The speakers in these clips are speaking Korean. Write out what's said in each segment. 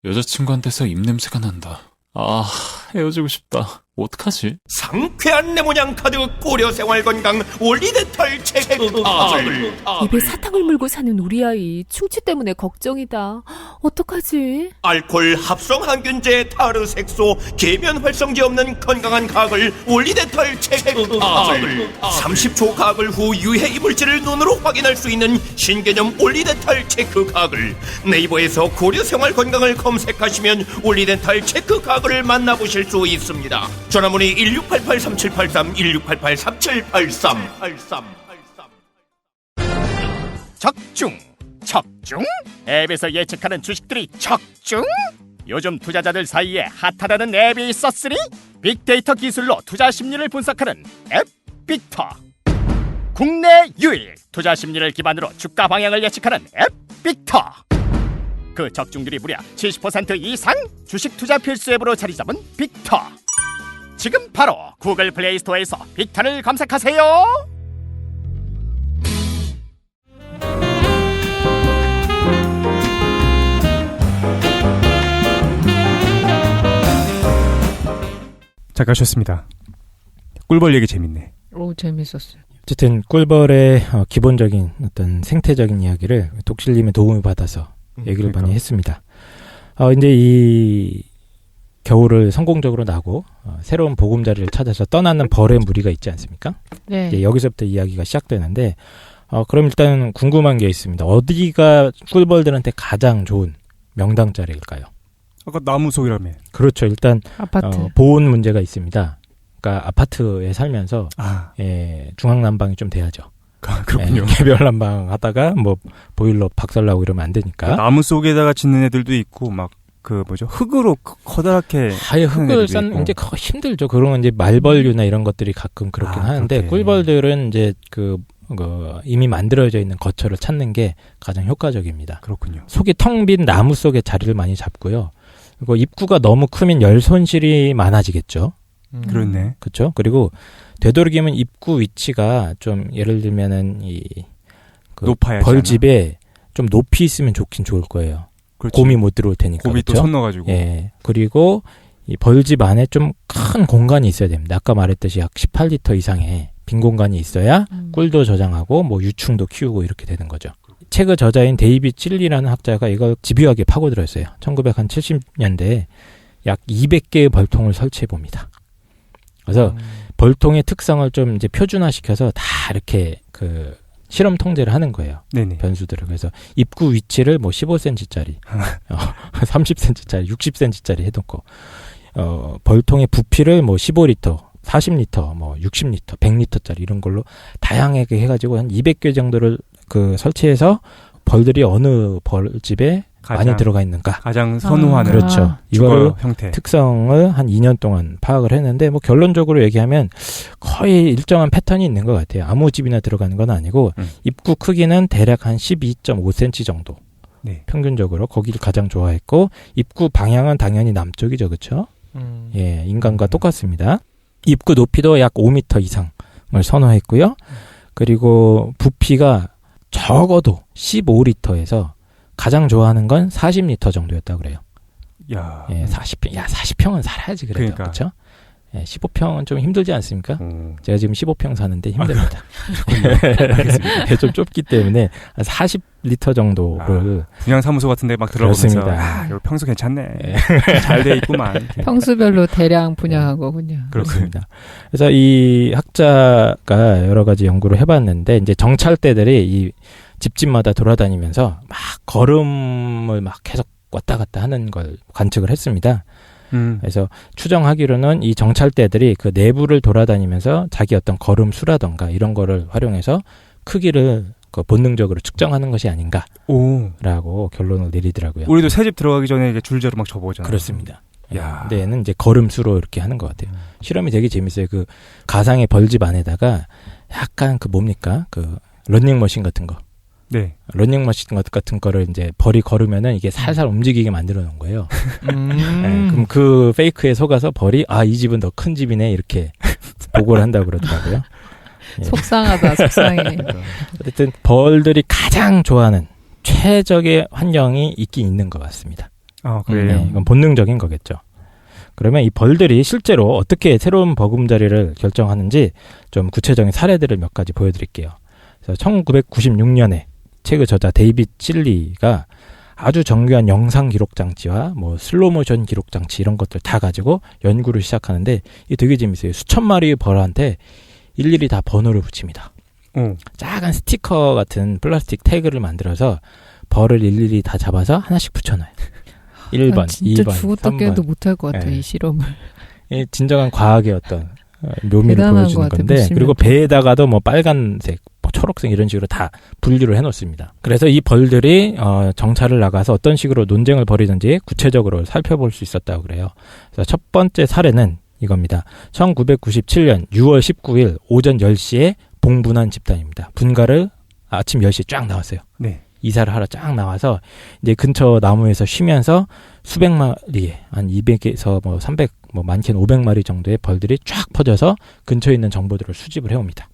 여자친구한테서 입냄새가 난다. 아, 헤어지고 싶다. 어떡하지? 상쾌한 네모냥 카드 고려 생활 건강 올리덴탈 체크 카드. 입에 사탕을 물고 사는 우리 아이 충치 때문에 걱정이다. 어떡하지? 알코올 합성 항균제 타르색소 계면 활성제 없는 건강한 가글 올리덴탈 체크 카드. 30초 가글 후 유해 이물질을 눈으로 확인할 수 있는 신개념 올리덴탈 체크 가글. 네이버에서 고려 생활 건강을 검색하시면 올리덴탈 체크 가글을 만나보실 수 있습니다. 전화문의 1688-3783 1688-3783. 적중? 앱에서 예측하는 주식들이 적중? 요즘 투자자들 사이에 핫하다는 앱이 있었으니 빅데이터 기술로 투자 심리를 분석하는 앱 빅터. 국내 유일 투자 심리를 기반으로 주가 방향을 예측하는 앱 빅터. 그 적중률이 무려 70% 이상 주식 투자 필수 앱으로 자리 잡은 빅터. 지금 바로 구글 플레이 스토어에서 빅터를 검색하세요. 잘 가셨습니다. 꿀벌 얘기 재밌네. 오, 재밌었어요. 어쨌든 꿀벌의 기본적인 어떤 생태적인 이야기를 독실님의 도움을 받아서 얘기를 그러니까. 많이 했습니다. 이제 이 겨울을 성공적으로 나고 새로운 보금자리를 찾아서 떠나는 벌의 무리가 있지 않습니까? 네. 이제 여기서부터 이야기가 시작되는데 그럼 일단 궁금한 게 있습니다. 어디가 꿀벌들한테 가장 좋은 명당 자리일까요? 아까 나무 속이라며. 그렇죠. 일단 아파트. 보온 문제가 있습니다. 그러니까 아파트에 살면서 중앙난방이 좀 돼야죠. 그렇군요. 개별 난방 하다가 뭐 보일러 박살나고 이러면 안 되니까. 나무 속에다가 짓는 애들도 있고 막 흙으로 커다랗게 아예 흙을 쌓는 이제 힘들죠. 그런 건 이제 말벌류나 이런 것들이 가끔 그렇긴 하는데 그렇게. 꿀벌들은 이제 이미 만들어져 있는 거처를 찾는 게 가장 효과적입니다. 그렇군요. 속이 텅 빈 나무 속에 자리를 많이 잡고요. 그리고 입구가 너무 크면 열 손실이 많아지겠죠. 그렇네. 그렇죠. 그리고 되도록이면 입구 위치가 좀 예를 들면은 높아야지 벌집에 좀 높이 있으면 좋긴 좋을 거예요. 그렇지. 곰이 못 들어올 테니까. 곰이 그렇죠? 또 손 넣어가지고. 예. 그리고 이 벌집 안에 좀 큰 공간이 있어야 됩니다. 아까 말했듯이 약 18리터 이상의 빈 공간이 있어야 꿀도 저장하고 뭐 유충도 키우고 이렇게 되는 거죠. 책의 저자인 데이빗 찔리라는 학자가 이걸 집요하게 파고들었어요. 1970년대에 약 200개의 벌통을 설치해 봅니다. 그래서 벌통의 특성을 좀 이제 표준화시켜서 다 이렇게 실험 통제를 하는 거예요. 네네. 변수들을. 그래서 입구 위치를 뭐 15cm짜리, 30cm짜리, 60cm짜리 해놓고, 벌통의 부피를 뭐 15리터, 40리터, 뭐 60리터, 100리터짜리 이런 걸로 다양하게 해가지고 한 200개 정도를 설치해서 벌들이 어느 벌집에 많이 들어가 있는가. 가장 선호하는. 그렇죠. 이걸 형태. 특성을 한 2년 동안 파악을 했는데 뭐 결론적으로 얘기하면 거의 일정한 패턴이 있는 것 같아요. 아무 집이나 들어가는 건 아니고 입구 크기는 대략 한 12.5cm 정도. 네. 평균적으로 거기를 가장 좋아했고 입구 방향은 당연히 남쪽이죠. 그렇죠? 예, 인간과 똑같습니다. 입구 높이도 약 5m 이상을 선호했고요. 그리고 부피가 적어도 15리터에서 가장 좋아하는 건 40리터 정도였다고 그래요. 야. 예, 40평. 야, 40평은 살아야지 그래도. 그러니까. 그렇죠? 예, 15평은 좀 힘들지 않습니까? 제가 지금 15평 사는데 힘듭니다. 예, 좀 좁기 때문에 40리터 정도를 분양사무소 같은 데 막 들어보면서 그렇습니다. 여기 평수 괜찮네. 잘 돼 있구만. 평수별로 대량 분양한 거군요. 그렇습니다. 그래서 이 학자가 여러 가지 연구를 해봤는데 이제 정찰대들이 이 집집마다 돌아다니면서 막 걸음을 막 계속 왔다 갔다 하는 걸 관측을 했습니다. 그래서 추정하기로는 이 정찰대들이 그 내부를 돌아다니면서 자기 어떤 걸음 수라던가 이런 거를 활용해서 크기를 본능적으로 측정하는 것이 아닌가라고 결론을 내리더라고요. 우리도 새집 들어가기 전에 이게 줄자로 막 접어오잖아요. 그렇습니다. 야. 근데 얘는 이제 걸음수로 이렇게 하는 것 같아요. 실험이 되게 재밌어요. 그 가상의 벌집 안에다가 약간 러닝머신 같은 거. 네. 러닝머신 같은 거를 이제 벌이 걸으면은 이게 살살 움직이게 만들어 놓은 거예요. 네, 그럼 그 페이크에 속아서 벌이 이 집은 더 큰 집이네 이렇게 보고를 한다고 그러더라고요. 예. 속상하다, 속상해. 어쨌든 벌들이 가장 좋아하는 최적의 환경이 있긴 있는 것 같습니다. 그래요. 이건 본능적인 거겠죠. 그러면 이 벌들이 실제로 어떻게 새로운 버금자리를 결정하는지 좀 구체적인 사례들을 몇 가지 보여드릴게요. 그래서 1996년에 책의 저자 데이빗 실리가 아주 정교한 영상 기록 장치와 뭐 슬로모션 기록 장치 이런 것들 다 가지고 연구를 시작하는데 이게 되게 재밌어요. 수천 마리의 벌한테 일일이 다 번호를 붙입니다. 작은 스티커 같은 플라스틱 태그를 만들어서 벌을 일일이 다 잡아서 하나씩 붙여놔요. 1번, 진짜 2번, 죽었다 3번. 깨도 못할 것 같아, 네. 이 실험을. 이 진정한 과학의 어떤 묘미를 대단한 것 보여주는 같아, 건데 보시면. 그리고 배에다가도 뭐 빨간색, 뭐 초록색 이런 식으로 다 분류를 해놓습니다. 그래서 이 벌들이 정찰을 나가서 어떤 식으로 논쟁을 벌이는지 구체적으로 살펴볼 수 있었다고 그래요. 그래서 첫 번째 사례는 이겁니다. 1997년 6월 19일 오전 10시에 봉분한 집단입니다. 분가를 아침 10시에 쫙 나왔어요. 네. 이사를 하러 쫙 나와서 이제 근처 나무에서 쉬면서 수백 마리, 한 200에서 뭐 300, 뭐 많게는 500마리 정도의 벌들이 쫙 퍼져서 근처에 있는 정보들을 수집을 해옵니다.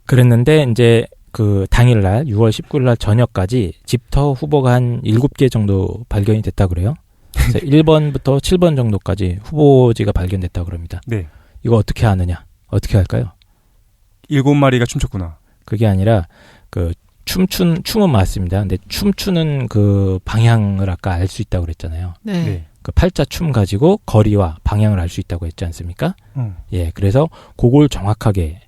그랬는데 이제 그 당일날 6월 19일날 저녁까지 집터 후보가 한 7개 정도 발견이 됐다 그래요. 그래서 1번부터 7번 정도까지 후보지가 발견됐다 그럽니다. 네. 이거 어떻게 아느냐? 어떻게 할까요? 7마리가 춤췄구나. 그게 아니라 그 춤은 맞습니다. 근데 춤추는 그 방향을 아까 알 수 있다고 그랬잖아요. 네. 네. 그 팔자 춤 가지고 거리와 방향을 알 수 있다고 했지 않습니까? 예, 그래서 그걸 정확하게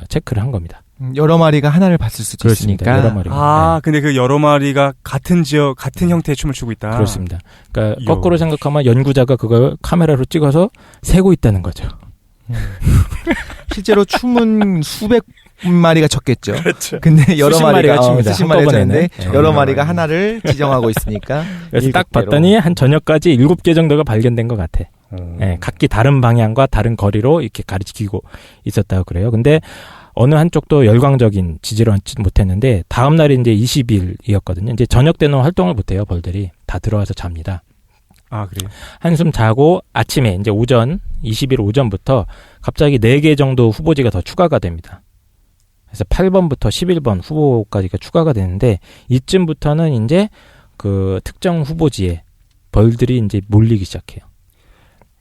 체크를 한 겁니다. 여러 마리가 하나를 봤을 수도 그렇습니다. 있으니까. 여러 마리가. 근데 그 여러 마리가 같은 지역, 같은 형태의 춤을 추고 있다. 그렇습니다. 그러니까 이야. 거꾸로 생각하면 연구자가 그걸 카메라로 찍어서 세고 있다는 거죠. 실제로 춤은 수백 마리가 췄겠죠. 그렇죠. 근데 여러 수십 마리가 마리가 춥니다. 수십 마리가 한꺼번에는. 췄는데 네. 여러 마리가 하나를 지정하고 있으니까. 그래서 딱 7개로. 봤더니 한 저녁까지 7개 정도가 발견된 것 같아. 예, 각기 다른 방향과 다른 거리로 이렇게 가리키고 있었다고 그래요. 근데 어느 한쪽도 열광적인 지지를 얻지 못했는데 다음 날이 이제 20일이었거든요. 이제 저녁 때는 활동을 못해요. 벌들이 다 들어와서 잡니다. 그래요? 한숨 자고 아침에 이제 오전 20일 오전부터 갑자기 4개 정도 후보지가 더 추가가 됩니다. 그래서 8번부터 11번 후보까지가 추가가 되는데 이쯤부터는 이제 그 특정 후보지에 벌들이 이제 몰리기 시작해요.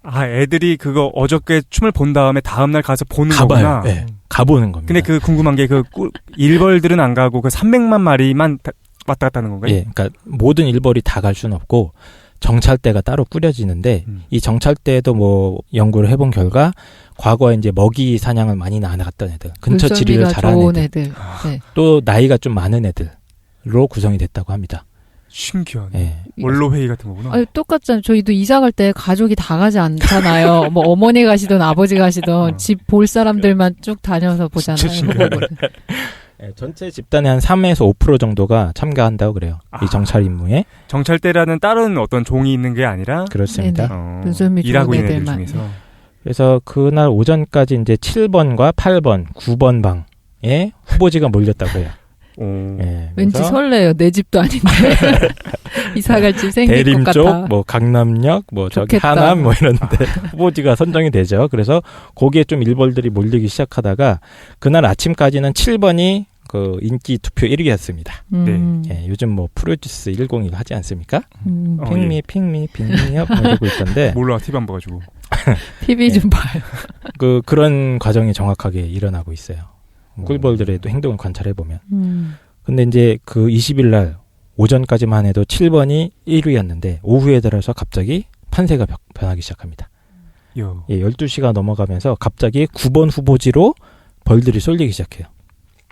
애들이 그거 어저께 춤을 본 다음에 다음날 가서 보는 거구나. 네, 가보는 겁니다. 근데 그 궁금한 게 일벌들은 안 가고 그 300만 마리만 왔다 갔다 하는 건가요? 예, 그러니까 모든 일벌이 다 갈 수는 없고 정찰대가 따로 꾸려지는데 이 정찰대도 뭐 연구를 해본 결과 과거에 이제 먹이 사냥을 많이 나갔던 애들, 근처 지리를 잘하는 좋은 애들, 애들. 네. 또 나이가 좀 많은 애들로 구성이 됐다고 합니다. 신기하네. 예. 원로 회의 같은 거구나. 아니, 똑같잖아요. 저희도 이사 갈 때 가족이 다 가지 않잖아요. 뭐 어머니 가시든 아버지 가시든 집 볼 사람들만 쭉 다녀서 보잖아요. 예, 전체 집단의 한 3에서 5% 정도가 참가한다고 그래요. 이 정찰 임무에. 정찰대라는 다른 어떤 종이 있는 게 아니라 그렇습니다. 눈썰미 일하고 좋은 있는 애들 애들만. 중에서. 그래서 그날 오전까지 이제 7번과 8번, 9번 방에 후보지가 몰렸다고 해요. 예, 왠지 그래서 설레요. 내 집도 아닌데. 이사 갈 집 생길 대림 것 쪽, 같아. 뭐 강남역, 뭐 저기 좋겠다. 하남 뭐 이런데 후보지가 선정이 되죠. 그래서 거기에 좀 일벌들이 몰리기 시작하다가 그날 아침까지는 7번이 그 인기 투표 1위였습니다. 예, 요즘 뭐 프로듀스 101 하지 않습니까? 핑미, 핑미, 핑미업 이러고 있던데 몰라, TV 안 봐가지고. TV 좀 봐요. 그런 과정이 정확하게 일어나고 있어요. 꿀벌들의 또 행동을 관찰해 보면. 근데 이제 그 20일 날 오전까지만 해도 7번이 1위였는데 오후에 들어서 갑자기 판세가 변하기 시작합니다. 예, 12시가 넘어가면서 갑자기 9번 후보지로 벌들이 쏠리기 시작해요.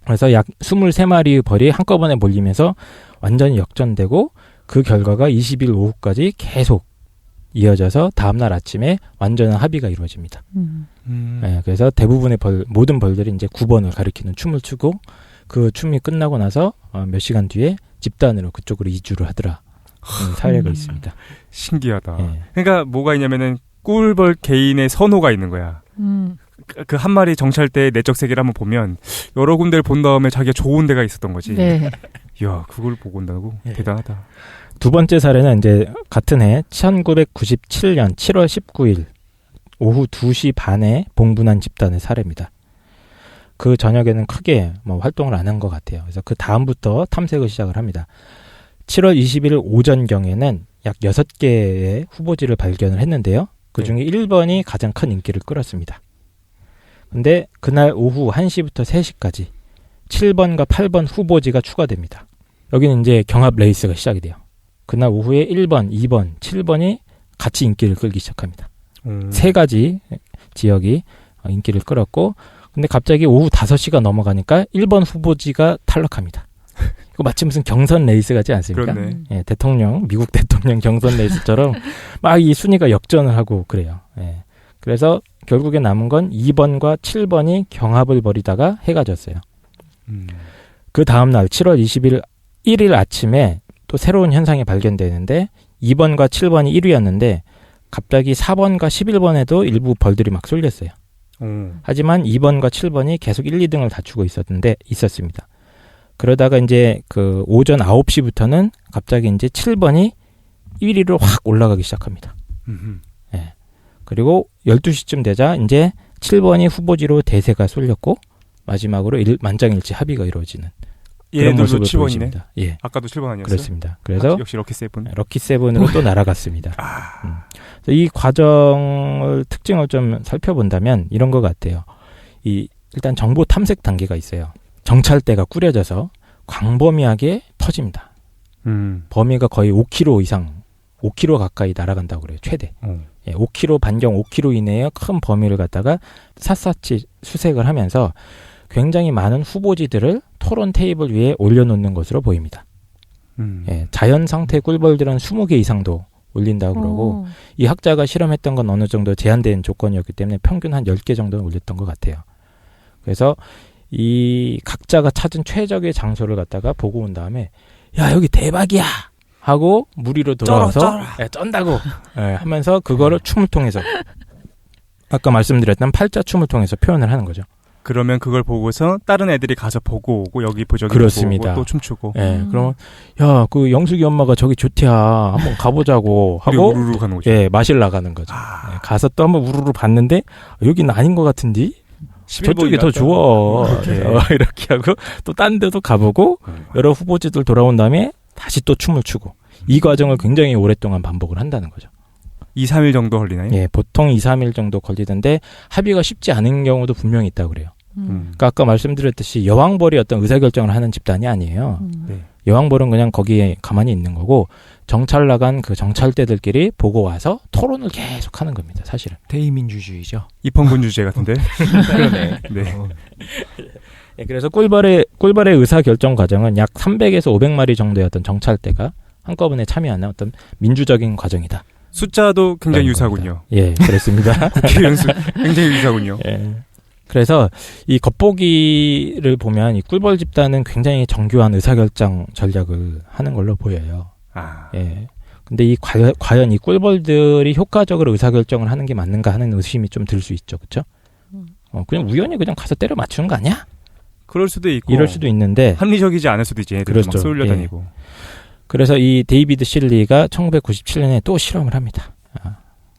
그래서 약 23마리의 벌이 한꺼번에 몰리면서 완전히 역전되고 그 결과가 20일 오후까지 계속 이어져서 다음날 아침에 완전한 합의가 이루어집니다. 네, 그래서 대부분의 모든 벌들이 이제 9번을 가리키는 춤을 추고 그 춤이 끝나고 나서 몇 시간 뒤에 집단으로 그쪽으로 이주를 하더라. 사례가 있습니다. 신기하다. 네. 그러니까 뭐가 있냐면은 꿀벌 개인의 선호가 있는 거야. 그 한 마리 정찰대 내적 세계를 한번 보면 여러 군데를 본 다음에 자기가 좋은 데가 있었던 거지. 네. 이야, 그걸 보고 온다고? 네. 대단하다. 두 번째 사례는 이제 같은 해 1997년 7월 19일 오후 2시 반에 봉분한 집단의 사례입니다. 그 저녁에는 크게 뭐 활동을 안 한 것 같아요. 그래서 그 다음부터 탐색을 시작을 합니다. 7월 20일 오전경에는 약 6개의 후보지를 발견을 했는데요. 그중에 1번이 가장 큰 인기를 끌었습니다. 근데 그날 오후 1시부터 3시까지 7번과 8번 후보지가 추가됩니다. 여기는 이제 경합 레이스가 시작이 돼요. 그날 오후에 1번, 2번, 7번이 같이 인기를 끌기 시작합니다. 3가지 지역이 인기를 끌었고, 근데 갑자기 오후 5시가 넘어가니까 1번 후보지가 탈락합니다. 이거 마치 무슨 경선 레이스 같지 않습니까? 그렇네. 예, 미국 대통령 경선 레이스처럼 막 이 순위가 역전을 하고 그래요. 예. 그래서 결국에 남은 건 2번과 7번이 경합을 벌이다가 해가 졌어요. 그 다음날 7월 21일 아침에 또 새로운 현상이 발견되는데 2번과 7번이 1위였는데 갑자기 4번과 11번에도 일부 벌들이 막 쏠렸어요. 하지만 2번과 7번이 계속 1, 2등을 다투고 있었습니다. 그러다가 이제 그 오전 9시부터는 갑자기 이제 7번이 1위로 확 올라가기 시작합니다. 예. 그리고 12시쯤 되자 이제 7번이 후보지로 대세가 쏠렸고 마지막으로 만장일치 합의가 이루어지는 그런 얘도 모습을 7번이네. 보여줍니다. 예. 아까도 7번 아니었어요? 그렇습니다. 그래서 역시 럭키7. 럭키7으로 또 날아갔습니다. 이 과정을 특징을 좀 살펴본다면 이런 것 같아요. 일단 정보 탐색 단계가 있어요. 정찰대가 꾸려져서 광범위하게 터집니다. 범위가 거의 5km 이상, 5km 가까이 날아간다고 그래요. 최대. 예, 5km 반경 5km 이내의 큰 범위를 갖다가 샅샅이 수색을 하면서 굉장히 많은 후보지들을 토론 테이블 위에 올려놓는 것으로 보입니다. 예, 자연 상태 꿀벌들은 20개 이상도 올린다고 그러고 이 학자가 실험했던 건 어느 정도 제한된 조건이었기 때문에 평균 한 10개 정도는 올렸던 것 같아요. 그래서 이 각자가 찾은 최적의 장소를 갖다가 보고 온 다음에 야 여기 대박이야 하고 무리로 돌아와서 쩐다고 하면서 그거를 춤을 통해서 아까 말씀드렸던 팔자춤을 통해서 표현을 하는 거죠. 그러면 그걸 보고서 다른 애들이 가서 보고 오고 여기 저기 그렇습니다. 보고 또 춤추고. 그러면 야 그 영숙이 엄마가 저기 좋대야 한번 가보자고 하고 우르르 가는 거죠. 예 마실 나가는 거죠. 가서 또 한번 우르르 봤는데 여기는 아닌 것 같은데 저쪽이 더 좋아. 이렇게 하고 또 딴 데도 가보고 여러 후보지들 돌아온 다음에 다시 또 춤을 추고 이 과정을 굉장히 오랫동안 반복을 한다는 거죠. 2, 3일 정도 걸리나요? 예, 보통 2, 3일 정도 걸리던데 합의가 쉽지 않은 경우도 분명히 있다고 그래요. 그러니까 아까 말씀드렸듯이 여왕벌이 어떤 의사결정을 하는 집단이 아니에요. 네. 여왕벌은 그냥 거기에 가만히 있는 거고 정찰 나간 그 정찰대들끼리 보고 와서 토론을 계속 하는 겁니다. 사실은. 대의민주주의죠. 입헌군 주제 같은데. 그러네. 네. 예, 그래서 꿀벌의 의사결정 과정은 약 300에서 500마리 정도의 어떤 정찰대가 한꺼번에 참여하는 어떤 민주적인 과정이다. 숫자도 굉장히 유사군요. 예, 그렇습니다. 국회의원 수 굉장히 유사군요. 예. 그래서 이 겉보기를 보면 이 꿀벌 집단은 굉장히 정교한 의사결정 전략을 하는 걸로 보여요. 예. 근데 과연 이 꿀벌들이 효과적으로 의사결정을 하는 게 맞는가 하는 의심이 좀 들 수 있죠. 그렇죠? 그냥 우연히 그냥 가서 때려 맞추는 거 아니야? 그럴 수도 있고. 이럴 수도 있는데 합리적이지 않을 수도 있지. 애들이 그렇죠. 막 쏠려다니고. 예. 그래서 이 데이비드 실리가 1997년에 또 실험을 합니다.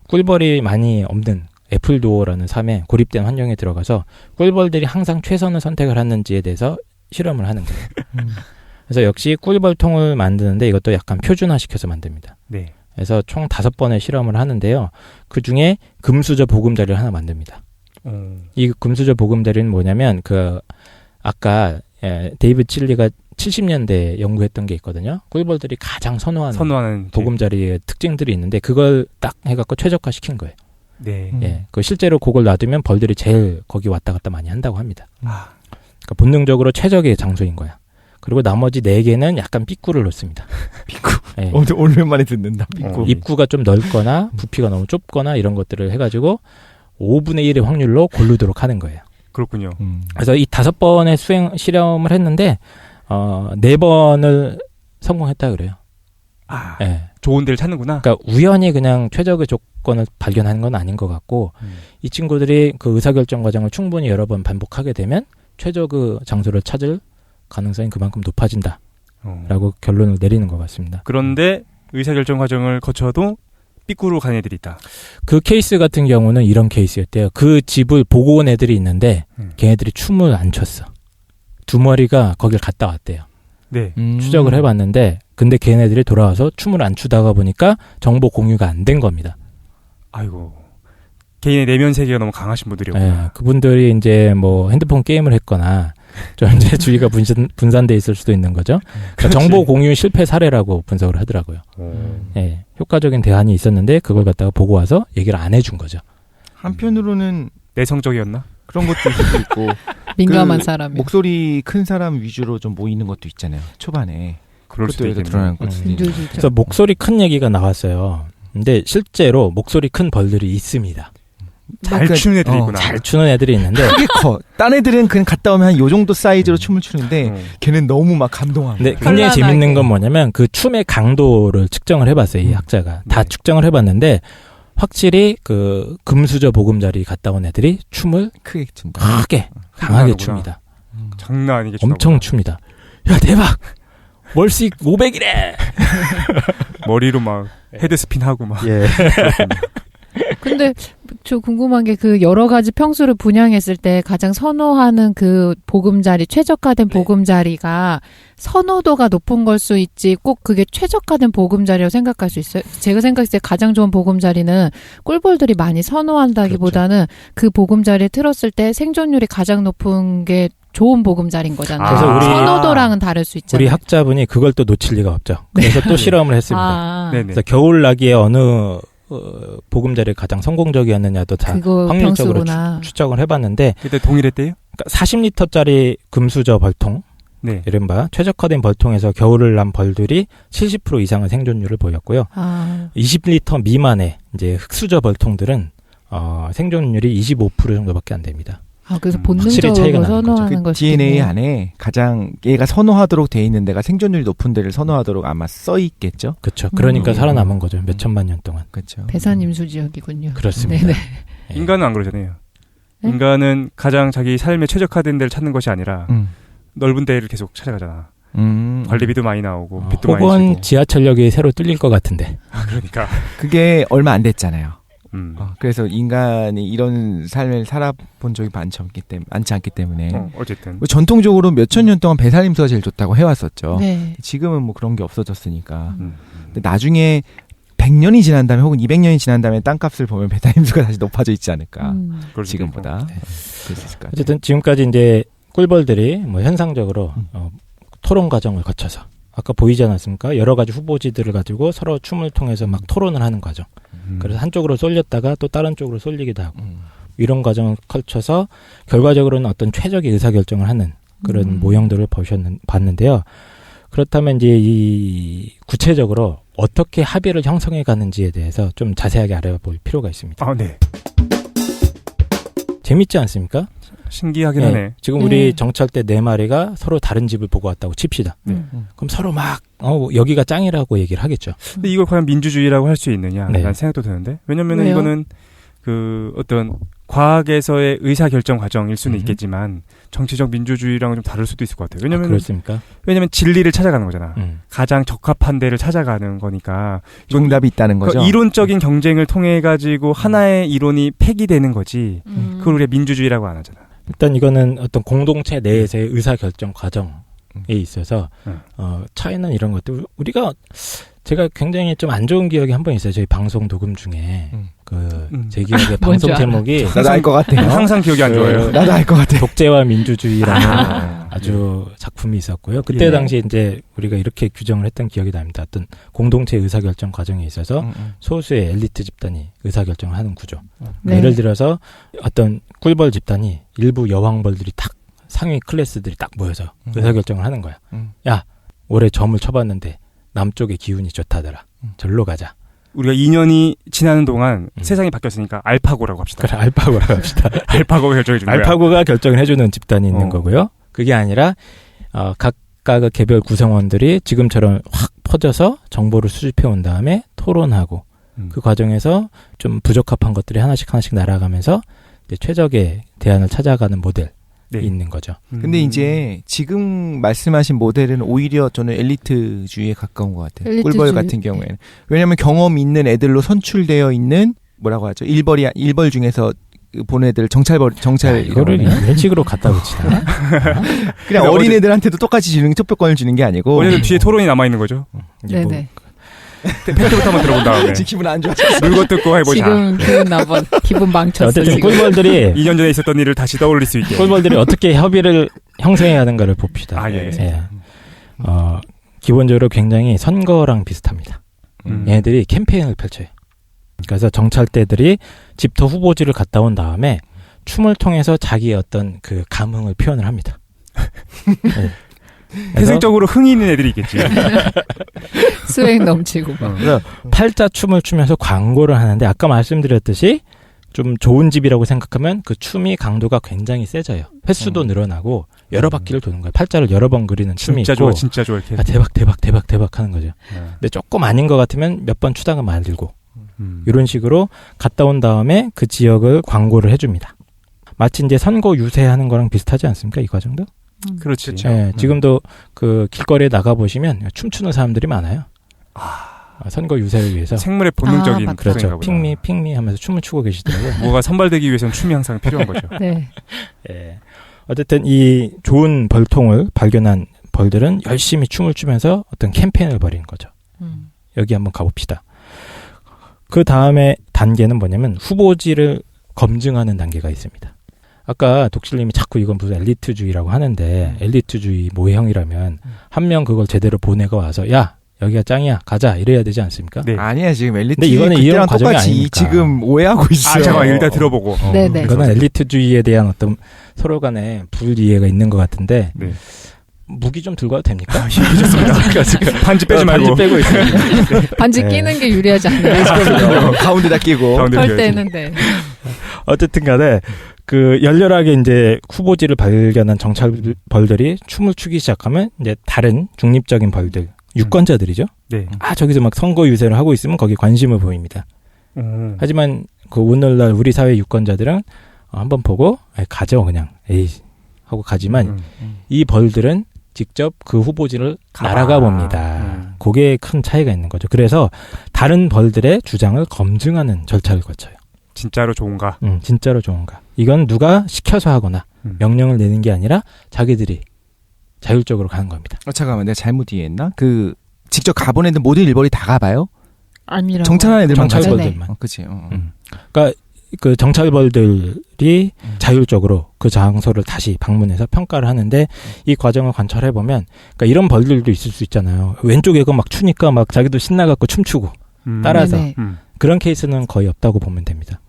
꿀벌이 많이 없는 애플도어라는 섬에 고립된 환경에 들어가서 꿀벌들이 항상 최선을 선택을 하는지에 대해서 실험을 하는 거예요. 그래서 역시 꿀벌통을 만드는데 이것도 약간 표준화시켜서 만듭니다. 네. 그래서 총 5번의 실험을 하는데요. 그 중에 금수저 보금자리를 하나 만듭니다. 이 금수저 보금자리는 뭐냐면 아까 데이비드 실리가 70년대에 연구했던 게 있거든요. 꿀벌들이 가장 선호하는 보금자리의 특징들이 있는데 그걸 딱 해갖고 최적화시킨 거예요. 네. 예, 실제로 그걸 놔두면 벌들이 제일 거기 왔다 갔다 많이 한다고 합니다. 그러니까 본능적으로 최적의 장소인 거야. 그리고 나머지 4개는 약간 삐꾸를 놓습니다. 삐꾸. 예. 오랜만에 듣는다. 삐꾸. 입구가 좀 넓거나 부피가 너무 좁거나 이런 것들을 해가지고 5분의 1의 확률로 고르도록 하는 거예요. 그렇군요. 그래서 이 5번의 실험을 했는데 4번을 성공했다 그래요. 예. 좋은 데를 찾는구나. 그러니까 우연히 그냥 최적의 조건을 발견하는 건 아닌 것 같고 이 친구들이 그 의사결정 과정을 충분히 여러 번 반복하게 되면 최적의 장소를 찾을 가능성이 그만큼 높아진다라고 결론을 내리는 것 같습니다. 그런데 의사결정 과정을 거쳐도 삐꾸로 간 애들이 있다. 그 케이스 같은 경우는 이런 케이스였대요. 그 집을 보고 온 애들이 있는데 걔네들이 춤을 안 췄어. 2마리가 거길 갔다 왔대요. 네. 추적을 해봤는데 근데 걔네들이 돌아와서 춤을 안 추다가 보니까 정보 공유가 안 된 겁니다. 아이고. 개인의 내면 세계가 너무 강하신 분들이었구나. 예, 그분들이 이제 뭐 핸드폰 게임을 했거나 존재주의가 분산돼 있을 수도 있는 거죠. 그러니까 정보 공유 실패 사례라고 분석을 하더라고요. 예, 효과적인 대안이 있었는데 그걸 갖다가 보고 와서 얘기를 안 해준 거죠. 한편으로는 내성적이었나? 그런 것도 있을 수 있고 민감한 그 사람이. 목소리 큰 사람 위주로 좀 모이는 것도 있잖아요. 초반에. 그럴 수도 그것도 있겠네. 드러나는 것도 있고. 그래서 목소리 큰 얘기가 나왔어요. 근데 실제로 목소리 큰 벌들이 있습니다. 잘 추는 애들이 있구나. 잘 추는 애들이 있는데 크게 커. 딴 애들은 그냥 갔다 오면 한 요 정도 사이즈로 춤을 추는데 걔는 너무 막 감동하고. 근데 굉장히 현란하게. 재밌는 건 뭐냐면 그 춤의 강도를 측정을 해봤어요. 이 학자가. 다 측정을 해봤는데 확실히 그 금수저 보금자리 갔다 온 애들이 춤을 크게 춘다. 크게 강하게 하는구나. 춥니다. 장난 아니게 엄청 춥니다. 야 대박! 월식 500이래! 머리로 막 헤드스핀하고 막. 예. 근데 저 궁금한 게 그 여러 가지 평수를 분양했을 때 가장 선호하는 그 보금자리, 최적화된 보금자리가 선호도가 높은 걸 수 있지 꼭 그게 최적화된 보금자리라고 생각할 수 있어요? 제가 생각했을 때 가장 좋은 보금자리는 꿀벌들이 많이 선호한다기보다는 그 보금자리에 틀었을 때 생존율이 가장 높은 게 좋은 보금자리인 거잖아요. 그래서 우리- 선호도랑은 다를 수 있잖아요. 우리 학자분이 그걸 또 놓칠 리가 없죠. 그래서 또 실험을 했습니다. 아, 네네. 그래서 겨울 나기에 어느 보금자리가 가장 성공적이었느냐도 다 그거 확률적으로 평수구나. 추적을 해봤는데 그때 동일했대요? 그러니까 40리터짜리 금수저 벌통 네. 이른바 최적화된 벌통에서 겨울을 난 벌들이 70% 이상의 생존율을 보였고요. 아, 20리터 미만의 이제 흑수저 벌통들은 생존율이 25% 정도밖에 안 됩니다. 아 그래서 확실히 차이가 본능적으로 나는 거죠. 선호하는 그 것이 DNA 안에 가장 얘가 선호하도록 돼 있는 데가 생존율이 높은 데를 선호하도록 아마 써 있겠죠. 그렇죠. 그러니까 음. 살아남은 거죠. 몇 천만 년 동안. 그렇죠. 배산임수 지역이군요. 그렇습니다. 네네. 예. 인간은 안 그러잖아요. 네? 인간은 가장 자기 삶에 최적화된 데를 찾는 것이 아니라 넓은 데를 계속 찾아가잖아. 관리비도 많이 나오고 빚도 많이 혹은 지고. 지하철역이 새로 뚫릴 것 같은데. 그러니까. 그게 얼마 안 됐잖아요. 음. 그래서 인간이 이런 삶을 살아본 적이 많지 않기 때문에 어쨌든. 뭐 전통적으로 몇천 년 동안 배산임수가 제일 좋다고 해왔었죠. 네. 지금은 뭐 그런 게 없어졌으니까. 음. 근데 나중에 100년이 지난 다음에 혹은 200년이 지난 다음에 땅값을 보면 배산임수가 다시 높아져 있지 않을까. 그럴 수도 지금보다. 네. 그럴 수 있을 것 같아요. 어쨌든 지금까지 이제 꿀벌들이 뭐 현상적으로 토론 과정을 거쳐서 아까 보이지 않았습니까? 여러 가지 후보지들을 가지고 서로 춤을 통해서 막 토론을 하는 과정. 그래서 한쪽으로 쏠렸다가 또 다른 쪽으로 쏠리기도 하고 이런 과정을 거쳐서 결과적으로는 어떤 최적의 의사결정을 하는 그런 모형들을 봤는데요. 그렇다면 이제 이 구체적으로 어떻게 합의를 형성해 가는지에 대해서 좀 자세하게 알아볼 필요가 있습니다. 아, 네. 재밌지 않습니까? 신기하긴 네. 하네. 지금 네. 우리 정찰대 4마리가 서로 다른 집을 보고 왔다고 칩시다. 그럼 서로 막 여기가 짱이라고 얘기를 하겠죠. 근데 이걸 과연 민주주의라고 할 수 있느냐? 네. 라는 생각도 드는데. 왜냐면은 왜요? 이거는 그 어떤 과학에서의 의사결정 과정일 수는 있겠지만 정치적 민주주의랑은 좀 다를 수도 있을 것 같아요. 왜냐면 그렇습니까? 왜냐면 진리를 찾아가는 거잖아. 음. 가장 적합한 데를 찾아가는 거니까. 정답이 있다는 거죠. 그러니까 이론적인 경쟁을 통해 가지고 하나의 이론이 폐기되는 거지. 그걸 우리가 민주주의라고 안 하잖아. 일단 이거는 어떤 공동체 내에서의 의사결정 과정에 있어서 차이는 이런 것들 우리가 제가 굉장히 좀 안 좋은 기억이 한 번 있어요. 저희 방송 녹음 중에 제 기억에 뭔지 방송 알아. 제목이 나도 알 것 같아요. 항상 기억이 안 좋아요. 나도 알 것 같아요. 독재와 민주주의라는 아주 작품이 있었고요. 그때 예. 당시에 이제 우리가 이렇게 규정을 했던 기억이 납니다. 어떤 공동체 의사결정 과정에 있어서 소수의 엘리트 집단이 의사결정을 하는 구조. 네. 예를 들어서 어떤 꿀벌 집단이 일부 여왕벌들이 딱 상위 클래스들이 딱 모여서 의사결정을 하는 거야. 야, 올해 점을 쳐봤는데 남쪽의 기운이 좋다더라. 절로 가자. 우리가 2년이 지나는 동안 세상이 바뀌었으니까 알파고라고 합시다. 그래, 알파고라고 합시다. 알파고가 결정해 주는 거야. 알파고가 결정을 해주는 집단이 있는 거고요. 그게 아니라 각각의 개별 구성원들이 지금처럼 확 퍼져서 정보를 수집해 온 다음에 토론하고 그 과정에서 좀 부적합한 것들이 하나씩 날아가면서 이제 최적의 대안을 찾아가는 모델이 있는 거죠. 근데 이제 지금 말씀하신 모델은 오히려 저는 엘리트주의에 가까운 것 같아요. 엘리트주의. 꿀벌 같은 경우에는. 왜냐하면 경험 있는 애들로 선출되어 있는 뭐라고 하죠? 일벌 중에서 보내들 정찰 이거를 이런 식으로 갖다 붙이나? 그냥 어린애들한테도 똑같이 주는 투표권을 주는 게 아니고 어제는 뒤에 토론이 남아 있는 거죠. 네네. 팩트부터 한번 들어본 다음에 지금 기분 안 좋아졌어. 물고 뜯고 해보자. 지금 기분 나빠. 기분 망쳤어. 어쨌든 지금. 꿀벌들이 2년 전에 있었던 일을 다시 떠올릴 수 있게. 꿀벌들이 어떻게 협의를 형성해야 하는가를 봅시다. 아, 예. 기본적으로 굉장히 선거랑 비슷합니다. 얘네들이 캠페인을 펼쳐요. 그래서 정찰대들이 집터 후보지를 갔다 온 다음에 춤을 통해서 자기의 어떤 그 감흥을 표현을 합니다. 네. 태생적으로 흥이 있는 애들이 있겠지. 수행 넘치고. 그래서 팔자 춤을 추면서 광고를 하는데 아까 말씀드렸듯이 좀 좋은 집이라고 생각하면 그 춤이 강도가 굉장히 세져요. 횟수도 늘어나고 여러 바퀴를 도는 거예요. 팔자를 여러 번 그리는 춤이 진짜 있고 좋아, 진짜 좋아. 이렇게. 아, 대박 하는 거죠. 근데 조금 아닌 것 같으면 몇 번 추다가 말들고 이런 식으로 갔다 온 다음에 그 지역을 광고를 해줍니다. 마치 이제 선거 유세하는 거랑 비슷하지 않습니까? 이 과정도? 그렇지. 네, 지금도 그 길거리에 나가 보시면 춤추는 사람들이 많아요. 선거 유세를 위해서. 생물의 본능적인 맞다. 그렇죠. 핑미 하면서 춤을 추고 계시더라고요. 뭐가 선발되기 위해서는 춤이 항상 필요한 거죠. 네. 예. 어쨌든 이 좋은 벌통을 발견한 벌들은 열심히 춤을 추면서 어떤 캠페인을 벌이는 거죠. 여기 한번 가봅시다. 그 다음에 단계는 뭐냐면 후보지를 검증하는 단계가 있습니다. 아까 독실님이 자꾸 이건 무슨 엘리트주의라고 하는데 엘리트주의 모형이라면 한 명 그걸 제대로 보내고 와서 야 여기가 짱이야 가자 이래야 되지 않습니까? 네. 아니야 지금 엘리트 근데 이거는 이런 그때랑 과정이 똑같이 아니니까. 지금 오해하고 있어요. 잠깐만 일단 들어보고. 네네. 이거는 엘리트주의에 대한 어떤 서로 간의 불이해가 있는 것 같은데 네. 무기 좀 들고 와도 됩니까? 반지 빼지 말고. 반지 빼고 있어요. 반지 네. 끼는 게 유리하지 않나요? 가운데다 끼고. 가운데 할 펴야지. 때는 네. 어쨌든 간에 그 열렬하게 이제 후보지를 발견한 정찰벌들이 춤을 추기 시작하면 이제 다른 중립적인 벌들, 유권자들이죠. 네. 저기서 막 선거 유세를 하고 있으면 거기 관심을 보입니다. 하지만 그 오늘날 우리 사회 유권자들은 한번 보고 가죠 그냥 에이 하고 가지만 이 벌들은 직접 그 후보지를 날아가 봅니다. 그게 큰 차이가 있는 거죠. 그래서 다른 벌들의 주장을 검증하는 절차를 거쳐요. 진짜로 좋은가? 진짜로 좋은가? 이건 누가 시켜서 하거나 명령을 내는 게 아니라 자기들이 자율적으로 가는 겁니다. 잠깐만 내가 잘못 이해했나? 그 직접 가본 애들 모든 일벌이 다 가봐요? 아니라고. 정찰하는 애들만 가죠? 정찰벌들만. 그치. 그러니까 그 정찰벌들이 자율적으로 그 장소를 다시 방문해서 평가를 하는데 이 과정을 관찰해 보면 그러니까 이런 벌들도 있을 수 있잖아요. 왼쪽 애가 막 추니까 막 자기도 신나갖고 춤추고 따라서 네네. 그런 케이스는 거의 없다고 보면 됩니다.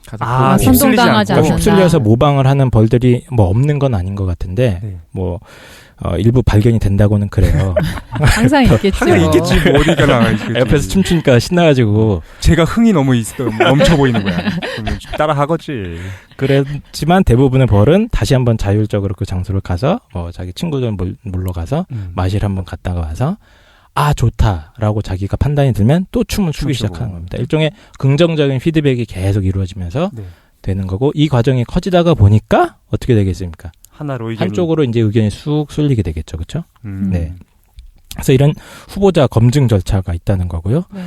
선동당하지 않는다. 휩쓸려서 모방을 하는 벌들이 뭐 없는 건 아닌 것 같은데 네. 뭐 일부 발견이 된다고는 그래요. 항상 있겠죠. 항상 있겠지. 뭐 어디가 나가 있겠지. 옆에서 춤추니까 신나가지고 제가 흥이 너무 넘쳐 보이는 거야. 그러면 따라 하겠지. 그랬지만 대부분의 벌은 다시 한번 자율적으로 그 장소를 가서 뭐 자기 친구들 몰러 가서 마실 한번 갔다가 와서 좋다라고 자기가 판단이 들면 또 춤을 추기 시작하는 겁니다. 일종의 긍정적인 피드백이 계속 이루어지면서 네. 되는 거고 이 과정이 커지다가 보니까 어떻게 되겠습니까? 하나로 한쪽으로 이제 의견이 쑥 쏠리게 되겠죠, 그렇죠? 음. 네. 그래서 이런 후보자 검증 절차가 있다는 거고요. 네.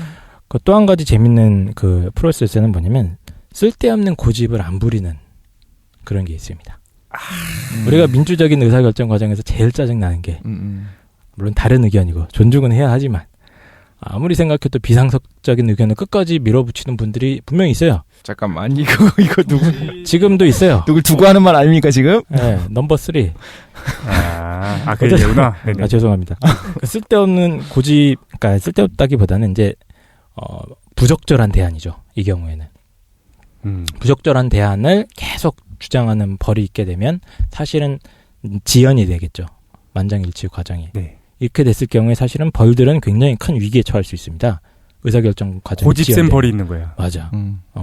그 또 한 가지 재밌는 그 프로세스는 뭐냐면 쓸데없는 고집을 안 부리는 그런 게 있습니다. 우리가 민주적인 의사결정 과정에서 제일 짜증 나는 게 물론 다른 의견이고 존중은 해야 하지만 아무리 생각해도 비상식적인 의견을 끝까지 밀어붙이는 분들이 분명히 있어요. 잠깐만 이거 누구 지금도 있어요. 누굴 두고 하는 말 아닙니까 지금? 네, 넘버 3. 그 얘기구나. 죄송합니다. 그 쓸데없는 고집, 그러니까 쓸데없다기보다는 이제 부적절한 대안이죠. 이 경우에는 부적절한 대안을 계속 주장하는 벌이 있게 되면 사실은 지연이 되겠죠. 만장일치 과정이. 네. 이렇게 됐을 경우에 사실은 벌들은 굉장히 큰 위기에 처할 수 있습니다. 의사결정 과정이 고집센 벌이 있는 거야. 맞아.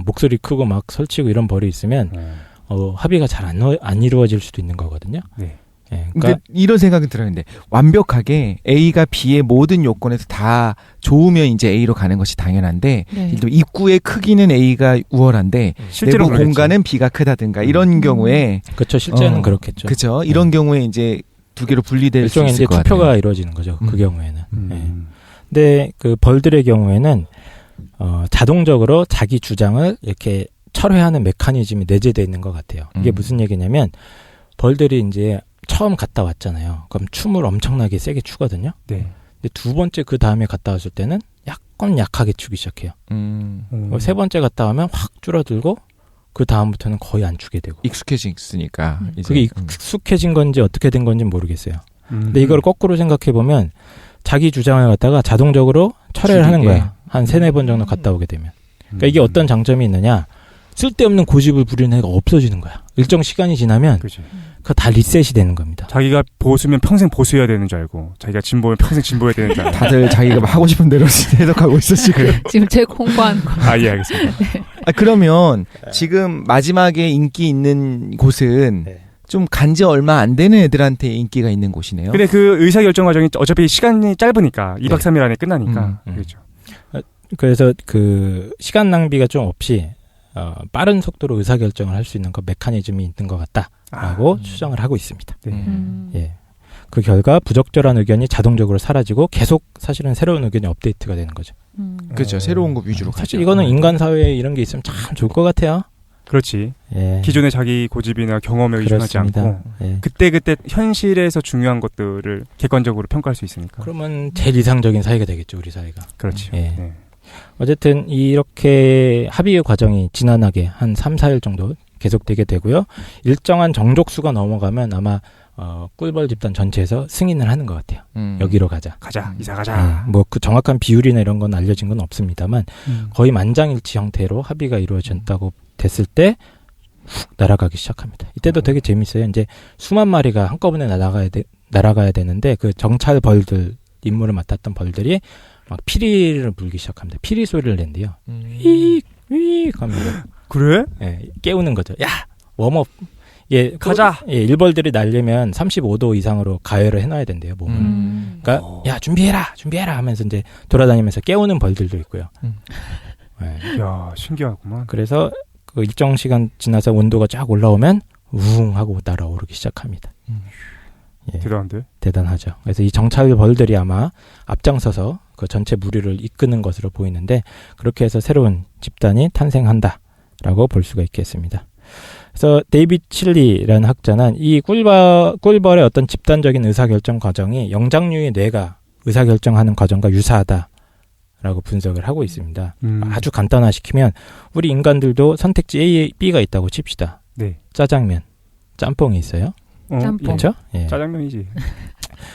목소리 크고 막 설치고 이런 벌이 있으면 합의가 잘 안 이루어질 수도 있는 거거든요. 네. 네, 근데 그러니까 이런 생각이 들었는데 완벽하게 A가 B의 모든 요건에서 다 좋으면 이제 A로 가는 것이 당연한데 네. 예를 들면 입구의 크기는 A가 우월한데 실제로 내부 공간은 B가 크다든가 이런 경우에 그렇죠. 실제는 그렇겠죠. 그렇죠. 이런 경우에 이제 두 개로 분리될 수 일종의 있을 이제 것 투표가 같아요. 이루어지는 거죠. 그 경우에는. 네. 근데 그 벌들의 경우에는 자동적으로 자기 주장을 이렇게 철회하는 메커니즘이 내재되어 있는 것 같아요. 이게 무슨 얘기냐면 벌들이 이제 처음 갔다 왔잖아요. 그럼 춤을 엄청나게 세게 추거든요. 네. 근데 두 번째 그 다음에 갔다 왔을 때는 약간 약하게 추기 시작해요. 세 번째 갔다 오면 확 줄어들고 그 다음부터는 거의 안 추게 되고. 익숙해지니까. 이제. 그게 익숙해진 건지 어떻게 된 건지 모르겠어요. 근데 이걸 거꾸로 생각해 보면 자기 주장을 갖다가 자동적으로 철회를 하는 거야. 한 3-4번 정도 갔다 오게 되면. 그러니까 이게 어떤 장점이 있느냐? 쓸데없는 고집을 부리는 애가 없어지는 거야. 일정 시간이 지나면 그치. 그거 다 리셋이 되는 겁니다. 자기가 보수면 평생 보수해야 되는 줄 알고 자기가 진보면 평생 진보해야 되는 줄 알고. 다들 자기가 하고 싶은 대로 해석하고 있어 지금. 지금 제 홍보하는 거. 아, 예, 알겠습니다. 그러면 지금 마지막에 인기 있는 곳은 네. 좀 간지 얼마 안 되는 애들한테 인기가 있는 곳이네요. 근데 그 의사결정 과정이 어차피 시간이 짧으니까 2박 3일 안에 끝나니까. 그렇죠. 그래서 그 시간 낭비가 좀 없이 빠른 속도로 의사결정을 할 수 있는 그 메커니즘이 있는 것 같다라고 추정을 하고 있습니다. 네. 예. 그 결과 부적절한 의견이 자동적으로 사라지고 계속 사실은 새로운 의견이 업데이트가 되는 거죠. 그렇죠. 새로운 거 위주로 가죠. 사실 이거는 인간 사회에 이런 게 있으면 참 좋을 것 같아요. 그렇지. 예. 기존의 자기 고집이나 경험에 의존하지 그렇습니다. 않고 예. 그때 현실에서 중요한 것들을 객관적으로 평가할 수 있으니까. 그러면 제일 이상적인 사회가 되겠죠, 우리 사회가. 그렇지. 예. 네. 어쨌든 이렇게 합의의 과정이 지난하게 한 3-4일 정도 계속되게 되고요. 일정한 정족수가 넘어가면 아마 꿀벌 집단 전체에서 승인을 하는 것 같아요. 여기로 가자. 이사 가자. 뭐 그 정확한 비율이나 이런 건 알려진 건 없습니다만 거의 만장일치 형태로 합의가 이루어졌다고 됐을 때 훅 날아가기 시작합니다. 이때도 되게 재밌어요. 이제 수만 마리가 한꺼번에 날아가야 되는데 그 정찰 벌들 임무를 맡았던 벌들이 막 피리를 불기 시작합니다. 피리 소리를 낸대요. 휙 하면서 그래? 예, 깨우는 거죠. 야, 웜업. 예, 가자. 예, 일벌들이 날려면 35도 이상으로 가열을 해놔야 된대요, 몸을. 그러니까 야, 준비해라 하면서 이제 돌아다니면서 깨우는 벌들도 있고요. 예. 야, 신기하구만. 그래서 그 일정 시간 지나서 온도가 쫙 올라오면 우웅 하고 날아오르기 시작합니다. 예, 대단한데? 대단하죠. 그래서 이 정찰 벌들이 아마 앞장서서 그 전체 무리를 이끄는 것으로 보이는데 그렇게 해서 새로운 집단이 탄생한다라고 볼 수가 있겠습니다. 그래서 데이비드 칠리라는 학자는 이 꿀벌의 어떤 집단적인 의사결정 과정이 영장류의 뇌가 의사결정하는 과정과 유사하다라고 분석을 하고 있습니다. 아주 간단화시키면 우리 인간들도 선택지 A, B가 있다고 칩시다. 네. 짜장면, 짬뽕이 있어요. 짬뽕. 그렇죠? 예. 짜장면이지.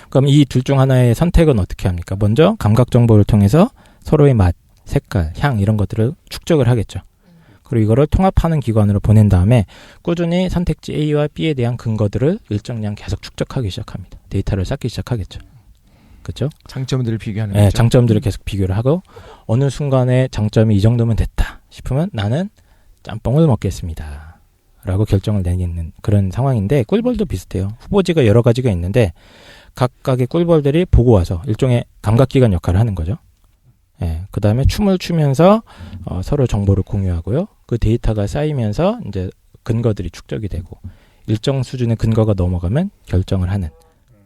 그럼 이 둘 중 하나의 선택은 어떻게 합니까? 먼저 감각 정보를 통해서 서로의 맛, 색깔, 향 이런 것들을 축적을 하겠죠. 그리고 이거를 통합하는 기관으로 보낸 다음에 꾸준히 선택지 A와 B에 대한 근거들을 일정량 계속 축적하기 시작합니다. 데이터를 쌓기 시작하겠죠. 그렇죠? 장점들을 비교하는 네, 거죠. 장점들을 계속 비교를 하고 어느 순간에 장점이 이 정도면 됐다 싶으면 나는 짬뽕을 먹겠습니다. 라고 결정을 내리는 그런 상황인데 꿀벌도 비슷해요. 후보지가 여러 가지가 있는데 각각의 꿀벌들이 보고 와서 일종의 감각기관 역할을 하는 거죠. 예, 그 다음에 춤을 추면서 서로 정보를 공유하고요. 그 데이터가 쌓이면서 이제 근거들이 축적이 되고 일정 수준의 근거가 넘어가면 결정을 하는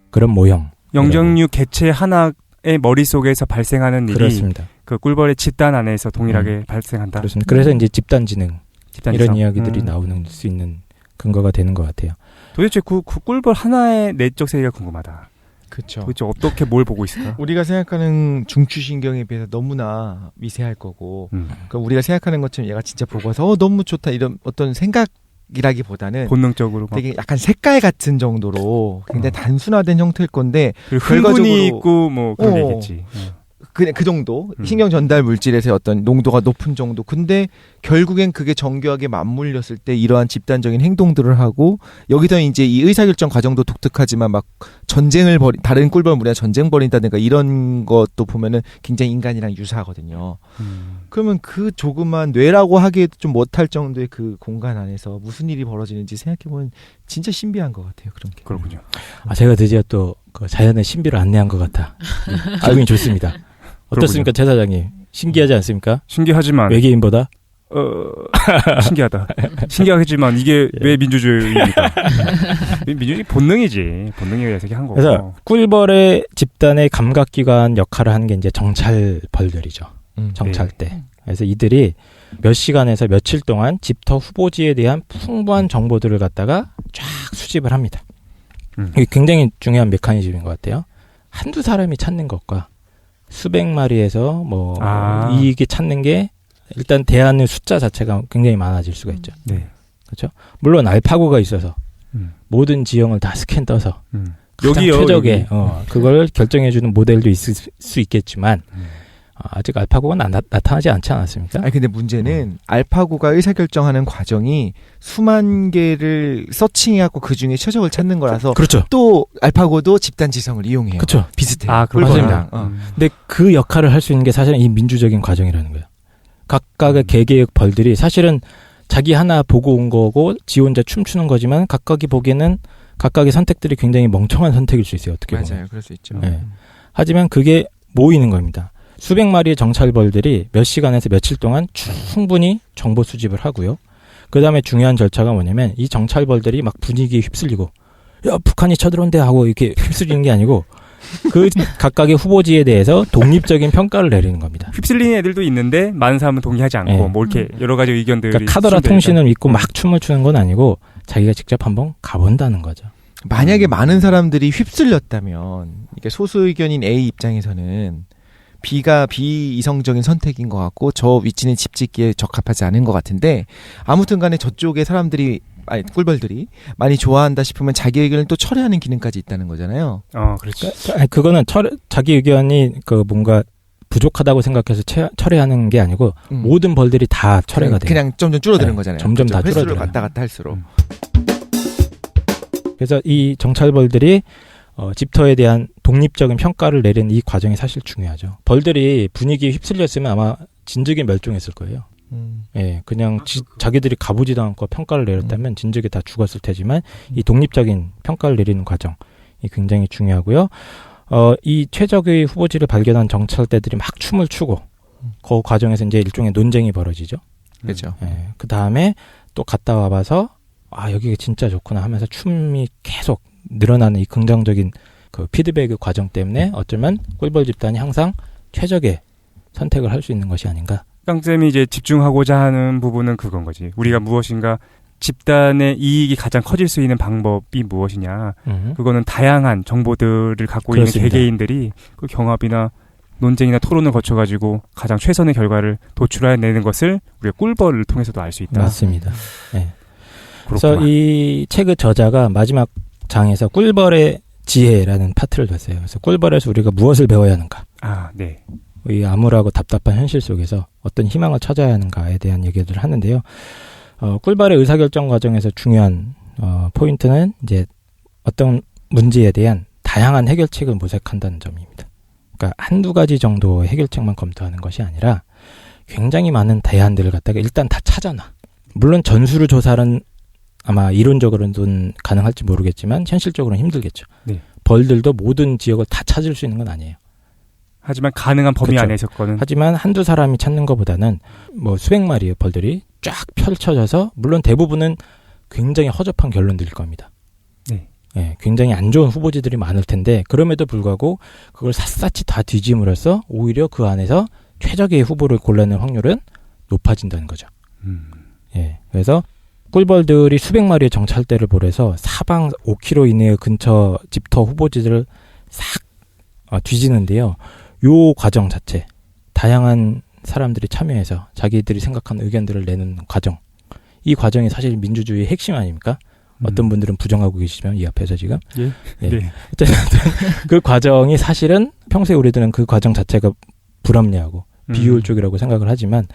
그런 모형. 영장류 개체 하나의 머릿속에서 발생하는 일이 그렇습니다. 그 꿀벌의 집단 안에서 동일하게 발생한다. 그렇습니다. 그래서 이제 집단지능 집단 이런 이상. 이야기들이 나오는 수 있는 근거가 되는 것 같아요. 도대체 그 꿀벌 하나의 내적 세계가 궁금하다. 그렇죠. 도대체 어떻게 뭘 보고 있을까? 우리가 생각하는 중추신경에 비해서 너무나 미세할 거고, 그러니까 우리가 생각하는 것처럼 얘가 진짜 보고 와서 너무 좋다 이런 어떤 생각이라기보다는 본능적으로 막 되게 약간 색깔 같은 정도로 굉장히 단순화된 형태일 건데 그리고 흥분이 결과적으로- 있고 뭐 그런 게 어. 있겠지. 그냥 그 정도 신경 전달 물질에서의 어떤 농도가 높은 정도. 근데 결국엔 그게 정교하게 맞물렸을 때 이러한 집단적인 행동들을 하고 여기서 이제 이 의사결정 과정도 독특하지만 막 전쟁을 다른 꿀벌 무리와 전쟁 벌인다든가 이런 것도 보면은 굉장히 인간이랑 유사하거든요. 그러면 그 조그만 뇌라고 하기에도 좀 못할 정도의 그 공간 안에서 무슨 일이 벌어지는지 생각해보면 진짜 신비한 것 같아요. 그런 게. 그렇군요. 제가 드디어 또 그 자연의 신비를 안내한 것 같아. 기분이 좋습니다. 어떻습니까, 최 사장님? 신기하지 않습니까? 신기하지만 외계인보다? 신기하다. 신기하겠지만 이게 왜 민주주의입니까? 민주주의 본능이지. 본능에 의해서 한 거고. 그래서 꿀벌의 집단의 감각기관 역할을 하는 게 이제 정찰벌들이죠. 정찰대. 그래서 이들이 몇 시간에서 며칠 동안 집터 후보지에 대한 풍부한 정보들을 갖다가 쫙 수집을 합니다. 이게 굉장히 중요한 메커니즘인 것 같아요. 한두 사람이 찾는 것과 수백 마리에서 뭐 이익이 찾는 게 일단 대안의 숫자 자체가 굉장히 많아질 수가 있죠. 네. 그렇죠? 물론 알파고가 있어서 모든 지형을 다 스캔 떠서 가장 여기요, 최적의 여기. 그걸 결정해주는 모델도 있을 수 있겠지만 아직 알파고가 나타나지 않지 않았습니까? 아니 근데 문제는 알파고가 의사결정하는 과정이 수만 개를 서칭해갖고 그 중에 최적을 찾는 거라서 그렇죠. 또 알파고도 집단 지성을 이용해요. 그렇죠. 비슷해요. 아, 꿀벌이랑. 그렇구나. 근데 그 역할을 할 수 있는 게 사실은 이 민주적인 과정이라는 거예요. 각각의 개개의 벌들이 사실은 자기 하나 보고 온 거고 지 혼자 춤추는 거지만 각각이 보기에는 각각의 선택들이 굉장히 멍청한 선택일 수 있어요. 어떻게 보면. 맞아요. 그럴 수 있죠. 네. 하지만 그게 모이는 겁니다. 수백 마리의 정찰벌들이 몇 시간에서 며칠 동안 충분히 정보 수집을 하고요. 그 다음에 중요한 절차가 뭐냐면 이 정찰벌들이 막 분위기에 휩쓸리고 야 북한이 쳐들어온대 하고 이렇게 휩쓸리는 게 아니고 그 각각의 후보지에 대해서 독립적인 평가를 내리는 겁니다. 휩쓸리는 애들도 있는데 많은 사람은 동의하지 않고 네. 뭐 이렇게 여러 가지 의견들이 그러니까 카더라 통신을 믿고 막 춤을 추는 건 아니고 자기가 직접 한번 가본다는 거죠. 만약에 많은 사람들이 휩쓸렸다면 이게 소수 의견인 A 입장에서는 B가 비이성적인 선택인 것 같고 저 위치는 집 짓기에 적합하지 않은 것 같은데 아무튼 간에 저쪽에 사람들이 꿀벌들이 많이 좋아한다 싶으면 자기 의견을 또 철회하는 기능까지 있다는 거잖아요. 그렇죠. 그거는 자기 의견이 그 뭔가 부족하다고 생각해서 철회하는 게 아니고 모든 벌들이 다 철회가 돼요. 그냥 점점 줄어드는 네, 거잖아요. 점점 다 횟수를 줄어들어요. 갔다 갔다 할수록. 그래서 이 정찰벌들이 집터에 대한 독립적인 평가를 내리는 이 과정이 사실 중요하죠. 벌들이 분위기에 휩쓸렸으면 아마 진즉에 멸종했을 거예요. 예, 그냥 자기들이 가보지도 않고 평가를 내렸다면 진즉에 다 죽었을 테지만 이 독립적인 평가를 내리는 과정이 굉장히 중요하고요. 이 최적의 후보지를 발견한 정찰대들이 막 춤을 추고 그 과정에서 이제 일종의 논쟁이 벌어지죠. 그렇죠. 예, 그 다음에 또 갔다 와봐서 여기가 진짜 좋구나 하면서 춤이 계속 늘어나는 이 긍정적인 그 피드백 과정 때문에 어쩌면 꿀벌 집단이 항상 최적의 선택을 할 수 있는 것이 아닌가. 깡쌤이 이제 집중하고자 하는 부분은 그건 거지. 우리가 무엇인가 집단의 이익이 가장 커질 수 있는 방법이 무엇이냐. 그거는 다양한 정보들을 갖고 그렇습니다. 있는 개개인들이 그 경합이나 논쟁이나 토론을 거쳐가지고 가장 최선의 결과를 도출해내는 것을 우리가 꿀벌을 통해서도 알 수 있다. 맞습니다. 네. 그렇구나. 그래서 이 책의 저자가 마지막 장에서 꿀벌의 지혜라는 파트를 뒀어요. 그래서 꿀벌에서 우리가 무엇을 배워야 하는가. 네. 이 암울하고 답답한 현실 속에서 어떤 희망을 찾아야 하는가에 대한 얘기들을 하는데요. 꿀벌의 의사결정 과정에서 중요한 포인트는 이제 어떤 문제에 대한 다양한 해결책을 모색한다는 점입니다. 그러니까 한두 가지 정도의 해결책만 검토하는 것이 아니라 굉장히 많은 대안들을 갖다가 일단 다 찾아놔. 물론 전수로 조사는 아마 이론적으로는 가능할지 모르겠지만 현실적으로는 힘들겠죠. 네. 벌들도 모든 지역을 다 찾을 수 있는 건 아니에요. 하지만 가능한 범위 그쵸. 안에서 거는 하지만 한두 사람이 찾는 것보다는 뭐 수백 마리의 벌들이 쫙 펼쳐져서 물론 대부분은 굉장히 허접한 결론들일 겁니다. 네. 예, 굉장히 안 좋은 후보지들이 많을 텐데 그럼에도 불구하고 그걸 샅샅이 다 뒤짐으로써 오히려 그 안에서 최적의 후보를 골라낼 확률은 높아진다는 거죠. 예, 그래서 꿀벌들이 수백 마리의 정찰대를 보내서 사방 5km 이내의 근처 집터 후보지들을 싹 뒤지는데요. 요 과정 자체, 다양한 사람들이 참여해서 자기들이 생각하는 의견들을 내는 과정, 이 과정이 사실 민주주의의 핵심 아닙니까? 어떤 분들은 부정하고 계시지만 이 앞에서 지금 예. 예. 네. 어쨌든 그 과정이 사실은 평소에 우리들은 그 과정 자체가 불합리하고 비효율적이라고 생각을 하지만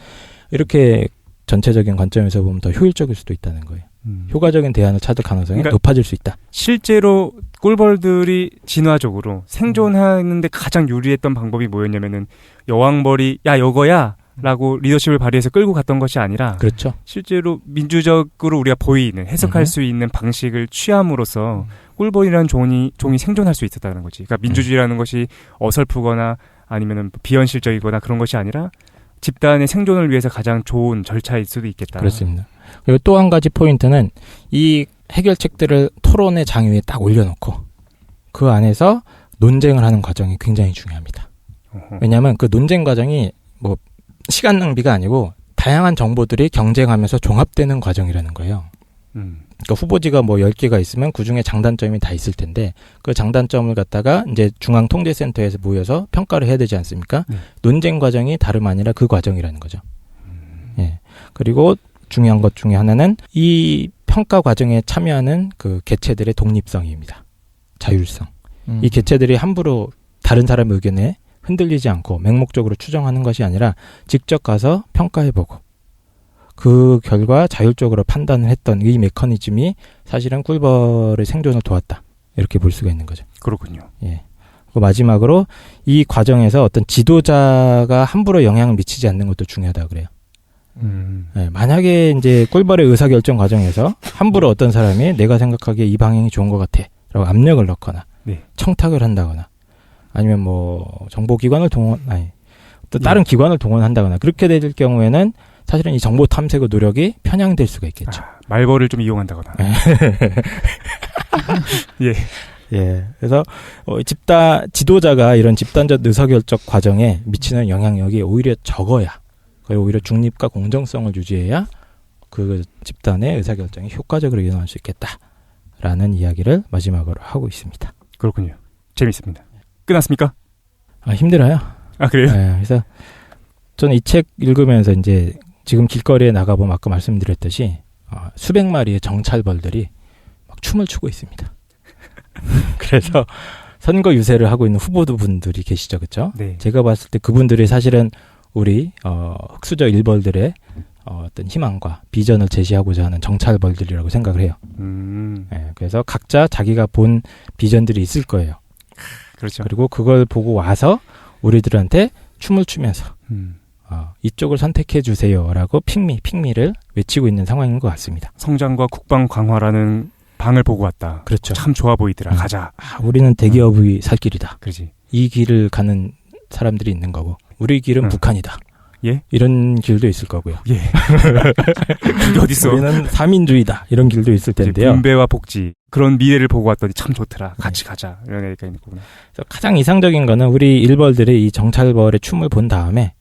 이렇게 전체적인 관점에서 보면 더 효율적일 수도 있다는 거예요. 효과적인 대안을 찾을 가능성이 그러니까 높아질 수 있다. 실제로 꿀벌들이 진화적으로 생존하는데 가장 유리했던 방법이 뭐였냐면은 여왕벌이 야 이거야 라고 리더십을 발휘해서 끌고 갔던 것이 아니라 그렇죠. 실제로 민주적으로 우리가 보이는 해석할 수 있는 방식을 취함으로써 꿀벌이라는 종이 생존할 수 있었다는 거지. 그러니까 민주주의라는 것이 어설프거나 아니면은 비현실적이거나 그런 것이 아니라 집단의 생존을 위해서 가장 좋은 절차일 수도 있겠다. 그렇습니다. 그리고 또 한 가지 포인트는 이 해결책들을 토론의 장 위에 딱 올려놓고 그 안에서 논쟁을 하는 과정이 굉장히 중요합니다. 왜냐하면 그 논쟁 과정이 뭐 시간 낭비가 아니고 다양한 정보들이 경쟁하면서 종합되는 과정이라는 거예요. 그러니까 후보지가 뭐 10개가 있으면 그중에 장단점이 다 있을 텐데 그 장단점을 갖다가 이제 중앙통제센터에서 모여서 평가를 해야 되지 않습니까? 논쟁 과정이 다름 아니라 그 과정이라는 거죠. 예. 그리고 중요한 것 중에 하나는 이 평가 과정에 참여하는 그 개체들의 독립성입니다. 자율성. 이 개체들이 함부로 다른 사람의 의견에 흔들리지 않고 맹목적으로 추정하는 것이 아니라 직접 가서 평가해보고 그 결과 자율적으로 판단을 했던 이 메커니즘이 사실은 꿀벌의 생존을 도왔다. 이렇게 볼 수가 있는 거죠. 그렇군요. 예. 그리고 마지막으로 이 과정에서 어떤 지도자가 함부로 영향을 미치지 않는 것도 중요하다고 그래요. 예, 만약에 이제 꿀벌의 의사결정 과정에서 함부로 어떤 사람이 내가 생각하기에 이 방향이 좋은 것 같아 라고 압력을 넣거나 네. 청탁을 한다거나 아니면 뭐 정보기관을 또 다른 기관을 동원한다거나 그렇게 될 경우에는 사실은 이 정보 탐색의 노력이 편향될 수가 있겠죠. 말벌을 좀 이용한다거나. 예. 예. 그래서 지도자가 이런 집단적 의사결정 과정에 미치는 영향력이 오히려 적어야, 그리고 오히려 중립과 공정성을 유지해야 그 집단의 의사결정이 효과적으로 일어날 수 있겠다라는 이야기를 마지막으로 하고 있습니다. 그렇군요. 재밌습니다. 끝났습니까? 힘들어요. 그래요? 예. 그래서 저는 이 책 읽으면서 이제 지금 길거리에 나가보면 아까 말씀드렸듯이 수백 마리의 정찰벌들이 막 춤을 추고 있습니다. 그래서 선거 유세를 하고 있는 후보분들이 계시죠, 그렇죠? 네. 제가 제가 봤을 때 그분들이 사실은 우리 흑수저 일벌들의 어떤 희망과 비전을 제시하고자 하는 정찰벌들이라고 생각을 해요. 예, 그래서 각자 자기가 본 비전들이 있을 거예요. 그렇죠. 그리고 그걸 보고 와서 우리들한테 춤을 추면서 이쪽을 선택해 주세요라고 핑미를 외치고 있는 상황인 것 같습니다. 성장과 국방 강화라는 방을 보고 왔다. 그렇죠. 참 좋아 보이더라. 가자. 우리는 대기업의 살 길이다. 그렇지. 이 길을 가는 사람들이 있는 거고 우리 길은 북한이다. 예? 이런 길도 있을 거고요. 예. 그게 어딨어? 우리는 사민주의다. 이런 길도 있을 텐데요. 분배와 복지. 그런 미래를 보고 왔더니 참 좋더라. 같이 가자. 이런 얘기가 있는 거구나. 그래서 가장 이상적인 거는 우리 일벌들이 이 정찰벌의 춤을 본 다음에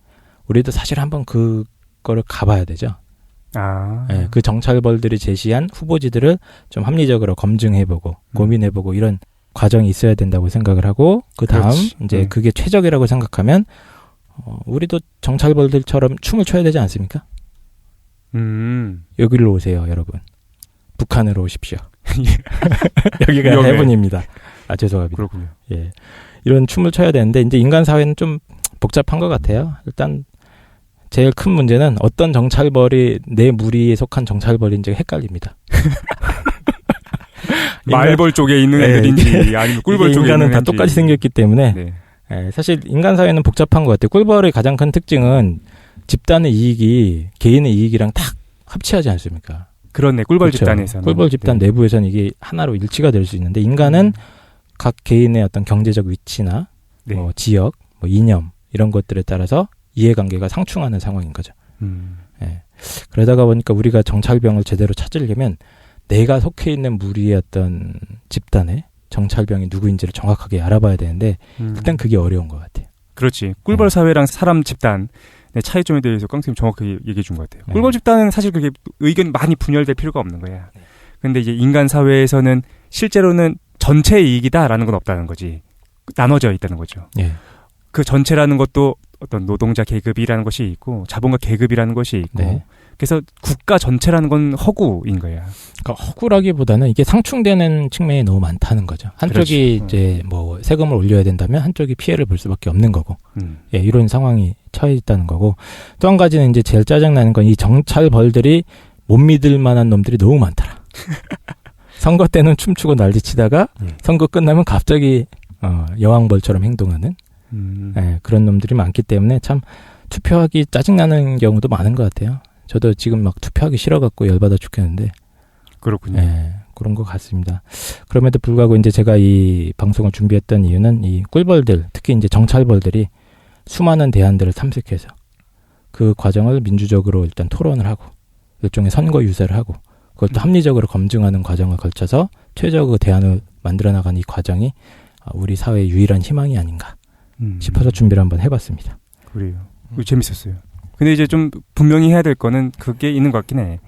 우리도 사실 한번 그거를 가봐야 되죠. 예, 그 정찰벌들이 제시한 후보지들을 좀 합리적으로 검증해보고 고민해보고 이런 과정이 있어야 된다고 생각을 하고 그 다음 이제 그게 최적이라고 생각하면 우리도 정찰벌들처럼 춤을 춰야 되지 않습니까? 여기로 오세요, 여러분. 북한으로 오십시오. 여기가 위험해. 해븐입니다. 죄송합니다. 그렇군요. 예, 이런 춤을 춰야 되는데 이제 인간 사회는 좀 복잡한 것 같아요. 일단 제일 큰 문제는 어떤 정찰벌이 내 무리에 속한 정찰벌인지 헷갈립니다. 말벌 쪽에 있는 애들인지 아니면 꿀벌 쪽에 있는 인간은 다 똑같이 생겼기 때문에 네. 사실 인간 사회는 복잡한 것 같아요. 꿀벌의 가장 큰 특징은 집단의 이익이 개인의 이익이랑 딱 합치하지 않습니까? 그렇네. 꿀벌 그렇죠. 집단에서는. 꿀벌 집단 내부에서는 이게 하나로 일치가 될 수 있는데 인간은 각 개인의 어떤 경제적 위치나 뭐 지역, 뭐 이념 이런 것들에 따라서 이해관계가 상충하는 상황인 거죠. 예. 그러다가 보니까 우리가 정찰병을 제대로 찾으려면 내가 속해 있는 무리의 어떤 집단의 정찰병이 누구인지를 정확하게 알아봐야 되는데 일단 그게 어려운 것 같아요. 그렇지. 꿀벌 사회랑 사람 집단의 차이점에 대해서 깡쌤이 정확하게 얘기해 준 것 같아요. 네. 꿀벌 집단은 사실 그게 의견 많이 분열될 필요가 없는 거야. 근데 이제 인간 사회에서는 실제로는 전체의 이익이다라는 건 없다는 거지. 나눠져 있다는 거죠. 예. 그 전체라는 것도 어떤 노동자 계급이라는 것이 있고 자본가 계급이라는 것이 있고 네. 그래서 국가 전체라는 건 허구인 거야. 그러니까 허구라기보다는 이게 상충되는 측면이 너무 많다는 거죠. 한쪽이 이제 뭐 세금을 올려야 된다면 한쪽이 피해를 볼 수밖에 없는 거고, 예, 이런 상황이 처해 있다는 거고. 또 한 가지는 이제 제일 짜증나는 건 이 정찰벌들이 못 믿을 만한 놈들이 너무 많더라. 선거 때는 춤추고 난리치다가 선거 끝나면 갑자기 여왕벌처럼 행동하는 예, 그런 놈들이 많기 때문에 참 투표하기 짜증나는 경우도 많은 것 같아요. 저도 지금 막 투표하기 싫어갖고 열받아 죽겠는데. 그렇군요. 예, 그런 것 같습니다. 그럼에도 불구하고 이제 제가 이 방송을 준비했던 이유는 이 꿀벌들, 특히 이제 정찰벌들이 수많은 대안들을 탐색해서 그 과정을 민주적으로 일단 토론을 하고 일종의 선거 유세를 하고 그것도 합리적으로 검증하는 과정을 거쳐서 최적의 대안을 만들어 나가는 이 과정이 우리 사회의 유일한 희망이 아닌가 싶어서 준비를 한번 해봤습니다. 그래요. 재밌었어요. 근데 이제 좀 분명히 해야 될 거는 그게 있는 것 같긴 해.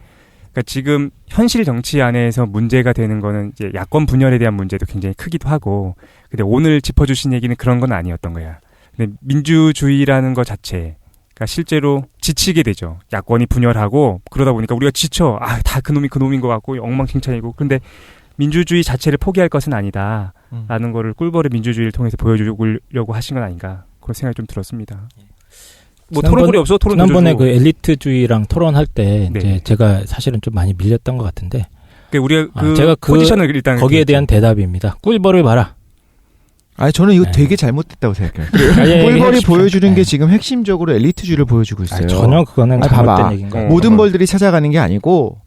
그러니까 지금 현실 정치 안에서 문제가 되는 거는 이제 야권 분열에 대한 문제도 굉장히 크기도 하고, 근데 오늘 짚어주신 얘기는 그런 건 아니었던 거야. 근데 민주주의라는 것 자체, 그러니까 실제로 지치게 되죠. 야권이 분열하고 그러다 보니까 우리가 지쳐. 다 그놈인 것 같고 엉망진창이고. 근데 민주주의 자체를 포기할 것은 아니다라는 거를 꿀벌의 민주주의를 통해서 보여주려고 하신 건 아닌가, 그런 생각이 좀 들었습니다. 뭐 토론골이 없어? 토론 지난번에 그 엘리트주의랑 토론할 때 네. 이제 제가 사실은 좀 많이 밀렸던 것 같은데, 우리가 제가 포지션을 일단 거기에 대한 대답입니다. 꿀벌을 봐라. 아니 저는 이거 네. 되게 잘못됐다고 생각해요. 아니, 꿀벌이 핵심- 보여주는 네. 게 지금 핵심적으로 엘리트주의를 보여주고 있어요. 전혀 그거는 아니, 잘못된 봐봐. 얘기인 거예요. 모든 벌들이 찾아가는 게 아니고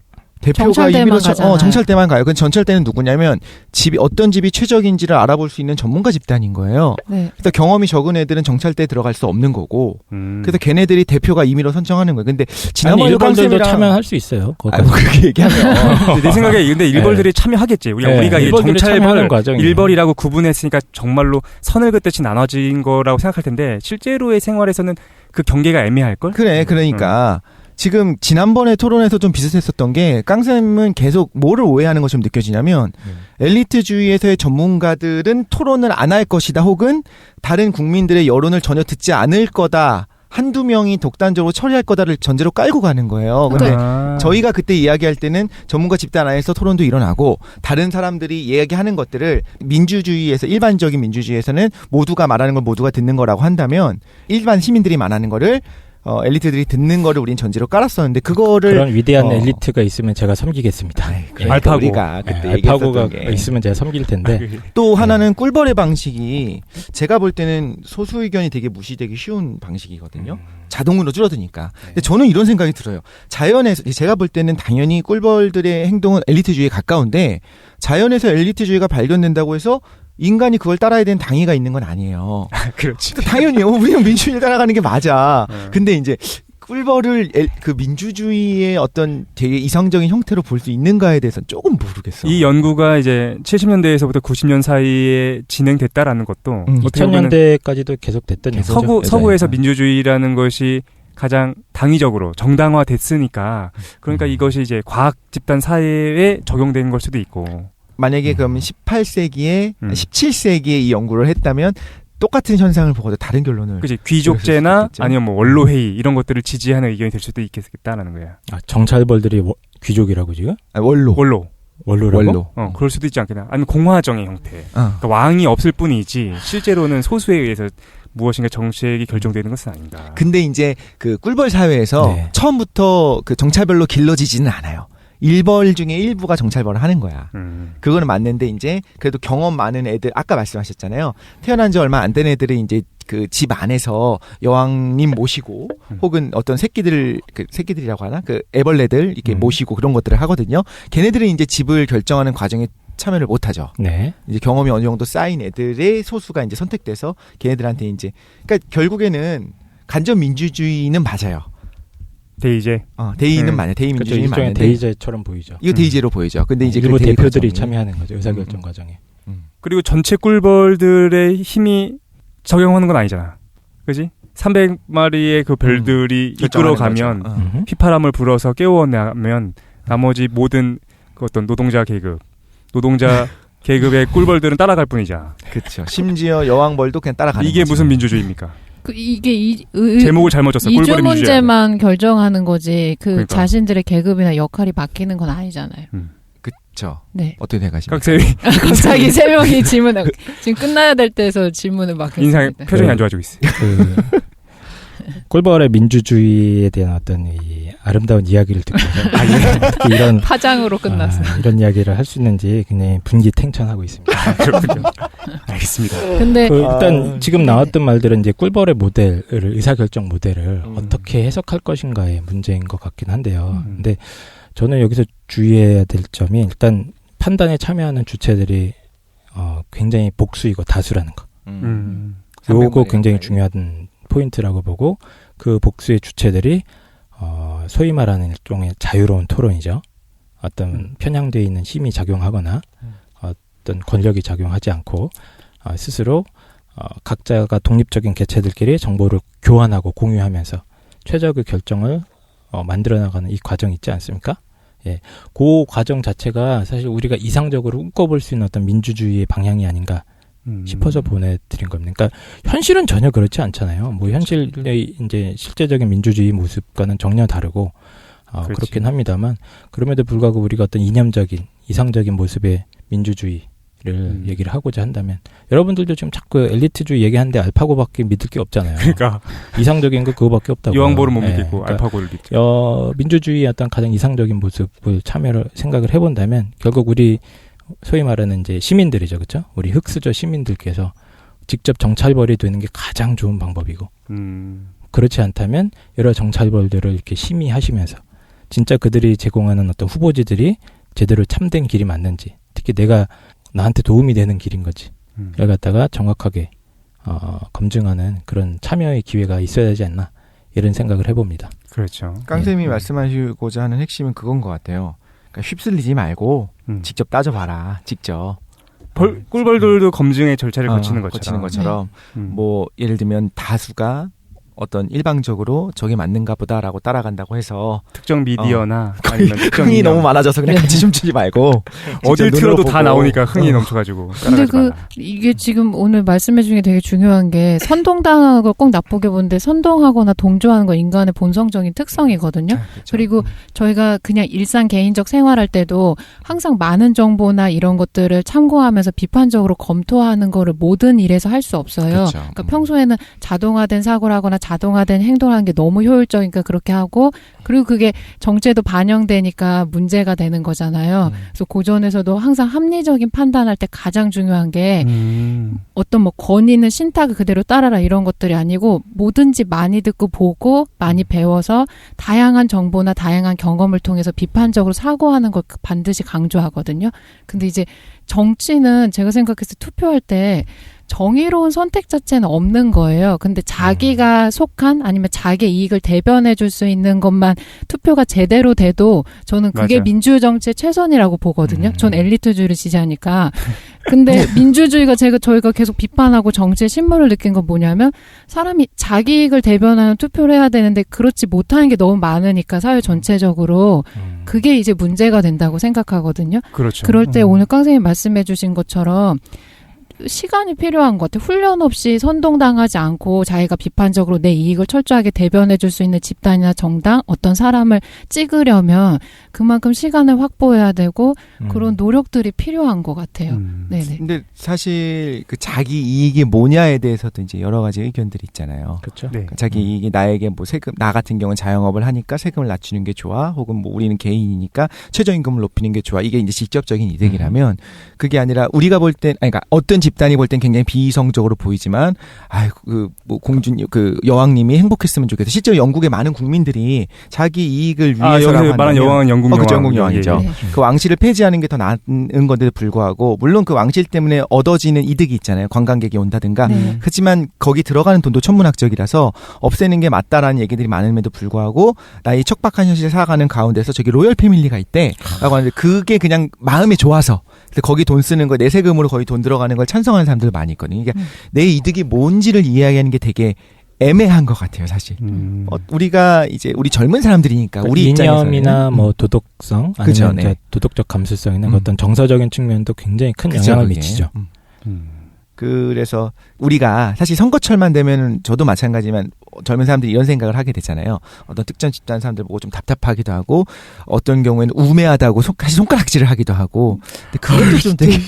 대표가 정찰대만 임의로 가잖아요. 정찰대만 가요. 그 정찰대는 누구냐면 어떤 집이 최적인지를 알아볼 수 있는 전문가 집단인 거예요. 네. 그래서 경험이 적은 애들은 정찰대에 들어갈 수 없는 거고, 그래서 그래서 걔네들이 대표가 임의로 선정하는 거예요. 근데 아니, 지난번에 일벌들도 참여할 수 있어요. 뭐 그렇게 얘기하면 내 생각에 근데 일벌들이 참여하겠지. 우리가 네, 이 일벌들이 참여하는 정찰벌, 과정이에요. 일벌이라고 구분했으니까 정말로 선을 긋듯이 나눠진 거라고 생각할 텐데 실제로의 생활에서는 그 경계가 애매할 걸. 그래. 그러니까 지금 지난번에 토론에서 좀 비슷했었던 게 깡쌤은 계속 뭐를 오해하는 것처럼 느껴지냐면 엘리트주의에서의 전문가들은 토론을 안 할 것이다, 혹은 다른 국민들의 여론을 전혀 듣지 않을 거다, 한두 명이 독단적으로 처리할 거다를 전제로 깔고 가는 거예요. 근데 저희가 그때 이야기할 때는 전문가 집단 안에서 토론도 일어나고 다른 사람들이 이야기하는 것들을 민주주의에서, 일반적인 민주주의에서는 모두가 말하는 걸 모두가 듣는 거라고 한다면 일반 시민들이 말하는 거를 엘리트들이 듣는 거를 우린 전제로 깔았었는데, 그거를 그런 위대한 엘리트가 있으면 제가 섬기겠습니다. 그러니까 알파고. 우리가 그때 알파고가 얘기했었던 게. 있으면 제가 섬길 텐데. 또 하나는 꿀벌의 방식이 제가 볼 때는 소수 의견이 되게 무시되기 쉬운 방식이거든요. 자동으로 줄어드니까. 근데 저는 이런 생각이 들어요. 자연에서, 제가 볼 때는 당연히 꿀벌들의 행동은 엘리트주의에 가까운데, 자연에서 엘리트주의가 발견된다고 해서 인간이 그걸 따라야 되는 당위가 있는 건 아니에요. 그렇지. 당연히요. 우리는 민주주의를 따라가는 게 맞아. 근데 이제 꿀벌을 그 민주주의의 어떤 되게 이상적인 형태로 볼 수 있는가에 대해서는 조금 모르겠어. 이 연구가 이제 70년대에서부터 90년 사이에 진행됐다라는 것도 어떻게 보면은 2000년대까지도 계속 됐던 얘기죠. 서구에서 민주주의라는 것이 가장 당위적으로 정당화됐으니까, 그러니까 이것이 이제 과학 집단 사회에 적용된 걸 수도 있고. 만약에 그럼 18세기에 17세기에 이 연구를 했다면 똑같은 현상을 보고도 다른 결론을. 그치, 귀족제나 수도 있겠죠. 아니면 뭐 원로회의 이런 것들을 지지하는 의견이 될 수도 있겠다라는 거야. 정찰벌들이 귀족이라고 지금? 원로. 원로라고? 그럴 수도 있지 않겠나. 아니면 공화정의 형태. 그러니까 왕이 없을 뿐이지 실제로는 소수에 의해서 무엇인가 정책이 결정되는 것은 아니다. 근데 이제 그 꿀벌 사회에서 네. 처음부터 그 정찰벌로 길러지지는 않아요. 일벌 중에 일부가 정찰벌을 하는 거야. 그거는 맞는데, 이제 그래도 경험 많은 애들, 아까 말씀하셨잖아요. 태어난 지 얼마 안 된 애들이 이제 그 집 안에서 여왕님 모시고 혹은 어떤 새끼들이라고 하나? 그 애벌레들 이렇게 모시고 그런 것들을 하거든요. 걔네들은 이제 집을 결정하는 과정에 참여를 못 하죠. 네. 이제 경험이 어느 정도 쌓인 애들의 소수가 이제 선택돼서 걔네들한테 이제, 그러니까 결국에는 간접 민주주의는 맞아요. 데이제. 데이는 맞아요. 데이 그렇죠. 민주주의는 일종의 맞는데 데이제처럼 보이죠. 이거 데이제로 보이죠. 근데 이제 일부 그 데이 대표들이 과정이- 참여하는 거죠. 의사결정 과정에. 그리고 전체 꿀벌들의 힘이 적용하는 건 아니잖아. 그지? 300마리의 그 별들이 이끌어가면 거죠. 휘파람을 불어서 깨워내면 나머지 모든 그 어떤 노동자 계급의 꿀벌들은 따라갈 뿐이잖아. 그렇죠. 심지어 여왕벌도 그냥 따라가는 이게 거죠. 무슨 민주주의입니까? 이게 제목을 잘못 줬어. 이주 꿀벌의 민주주의. 문제만 결정하는 거지. 그러니까. 자신들의 계급이나 역할이 바뀌는 건 아니잖아요. 그렇죠. 네. 어떻게 생각하십니까? 각세이 갑자기 세 명이 질문을 지금 끝나야 될 때에서 질문을 막 인상 했습니다. 표정이 안 좋아지고 있어. 꿀벌의 민주주의에 대한 어떤 이 아름다운 이야기를 듣고 특히 이런 파장으로 끝났어. 이런 이야기를 할 수 있는지 굉장히 분기탱천하고 있습니다. 그렇군요. 알겠습니다. 근데 일단 지금 나왔던 말들은 이제 꿀벌의 모델을, 의사결정 모델을 어떻게 해석할 것인가의 문제인 것 같긴 한데요. 근데 저는 여기서 주의해야 될 점이, 일단 판단에 참여하는 주체들이 굉장히 복수이고 다수라는 거. 요거 굉장히 중요한 포인트라고 보고, 그 복수의 주체들이 소위 말하는 일종의 자유로운 토론이죠. 어떤 편향되어 있는 힘이 작용하거나 어떤 권력이 작용하지 않고 스스로 각자가 독립적인 개체들끼리 정보를 교환하고 공유하면서 최적의 결정을 만들어 나가는 이 과정 있지 않습니까? 예, 그 과정 자체가 사실 우리가 이상적으로 꿈꿔볼 수 있는 어떤 민주주의의 방향이 아닌가 싶어서 보내드린 겁니다. 그러니까 현실은 전혀 그렇지 않잖아요. 뭐 현실의 이제 실제적인 민주주의 모습과는 전혀 다르고 그렇긴 합니다만 그럼에도 불구하고 우리가 어떤 이념적인 이상적인 모습의 민주주의를 얘기를 하고자 한다면 여러분들도 지금 자꾸 엘리트주의 얘기하는데 알파고밖에 믿을 게 없잖아요. 그러니까 이상적인 거 그거밖에 없다고. 여왕벌은 못 예, 믿겠고 그러니까 알파고를 믿죠. 민주주의의 어떤 가장 이상적인 모습을 생각을 해본다면 결국 우리 소위 말하는 이제 시민들이죠, 그렇죠? 우리 흑수저 시민들께서 직접 정찰벌이 되는 게 가장 좋은 방법이고 그렇지 않다면 여러 정찰벌들을 이렇게 심의하시면서 진짜 그들이 제공하는 어떤 후보지들이 제대로 참된 길이 맞는지 특히 내가 나한테 도움이 되는 길인 거지 를 갖다가 정확하게 검증하는 그런 참여의 기회가 있어야 되지 않나 이런 생각을 해봅니다. 그렇죠. 깡쌤이 말씀하시고자 하는 핵심은 그건 것 같아요. 그러니까 휩쓸리지 말고 직접 따져봐라. 직접. 꿀벌들도 검증의 절차를 거치는 것처럼 뭐 예를 들면 다수가 어떤 일방적으로 저게 맞는가 보다라고 따라간다고 해서 특정 미디어나 아니면 특정 흥이 너무 많아져서 그냥 같이 춤추지 말고 어딜 틀어도 다 나오니까 흥이 넘쳐가지고 근데 이게 지금 오늘 말씀해 주신 게 되게 중요한 게 선동당하는 걸 꼭 나쁘게 보는데 선동하거나 동조하는 건 인간의 본성적인 특성이거든요. 그렇죠. 그리고 저희가 그냥 일상 개인적 생활할 때도 항상 많은 정보나 이런 것들을 참고하면서 비판적으로 검토하는 거를 모든 일에서 할 수 없어요. 그렇죠. 그러니까 평소에는 자동화된 사고를 하거나 자동화된 행동하는 게 너무 효율적이니까 그렇게 하고 그리고 그게 정체도 반영되니까 문제가 되는 거잖아요. 그래서 고전에서도 항상 합리적인 판단할 때 가장 중요한 게 어떤 뭐 권위는 신탁을 그대로 따라라 이런 것들이 아니고 뭐든지 많이 듣고 보고 많이 배워서 다양한 정보나 다양한 경험을 통해서 비판적으로 사고하는 걸 반드시 강조하거든요. 근데 이제 정치는 제가 생각했을 때 투표할 때 정의로운 선택 자체는 없는 거예요. 근데 자기가 속한 아니면 자기 이익을 대변해 줄 수 있는 것만 투표가 제대로 돼도 저는 그게 맞아요. 민주주의 정치의 최선이라고 보거든요. 전 엘리트주의를 지지하니까. 근데 민주주의가 저희가 계속 비판하고 정치의 신물을 느낀 건 뭐냐면 사람이 자기 이익을 대변하는 투표를 해야 되는데 그렇지 못하는 게 너무 많으니까 사회 전체적으로 그게 이제 문제가 된다고 생각하거든요. 그렇죠. 그럴 때 오늘 깡생이 말씀해 주신 것처럼 시간이 필요한 것 같아요. 훈련 없이 선동당하지 않고 자기가 비판적으로 내 이익을 철저하게 대변해 줄 수 있는 집단이나 정당, 어떤 사람을 찍으려면 그만큼 시간을 확보해야 되고 그런 노력들이 필요한 것 같아요. 네네. 근데 사실 그 자기 이익이 뭐냐에 대해서도 이제 여러 가지 의견들이 있잖아요. 그렇죠. 네. 자기 이익이 나에게 뭐 세금, 나 같은 경우는 자영업을 하니까 세금을 낮추는 게 좋아. 혹은 뭐 우리는 개인이니까 최저임금을 높이는 게 좋아. 이게 이제 직접적인 이득이라면 그게 아니라 우리가 볼 땐, 아니, 그러니까 어떤 집단이 볼 땐 굉장히 비이성적으로 보이지만, 아이고, 뭐 여왕님이 행복했으면 좋겠다. 실제로 영국의 많은 국민들이 자기 이익을 위해서라고 여기서 말한 여왕은 영국 여왕. 그렇죠, 영국 여왕이죠. 네. 그 왕실을 폐지하는 게 더 나은 건데도 불구하고, 물론 그 왕실 때문에 얻어지는 이득이 있잖아요. 관광객이 온다든가. 네. 하지만 거기 들어가는 돈도 천문학적이라서 없애는 게 맞다라는 얘기들이 많음에도 불구하고 나의 척박한 현실에 살아가는 가운데서 저기 로열 패밀리가 있대라고 하는데 그게 그냥 마음이 좋아서 거기 돈 쓰는 거 내 세금으로 거기 돈 들어가는 걸 찬성하는 사람들 많이 있거든요. 그러니까 내 이득이 뭔지를 이야기하는 게 되게 애매한 것 같아요, 사실. 우리가 이제 우리 젊은 사람들이니까 우리 이념이나 뭐 도덕성 아니면 그죠, 이제 네. 도덕적 감수성 있는 어떤 정서적인 측면도 굉장히 큰 그죠, 영향을 그게. 미치죠. 그래서 우리가 사실 선거철만 되면 저도 마찬가지지만 젊은 사람들이 이런 생각을 하게 되잖아요. 어떤 특정 집단 사람들 보고 좀 답답하기도 하고 어떤 경우에는 우매하다고 사실 손가락질을 하기도 하고 근데 그것도 좀 되게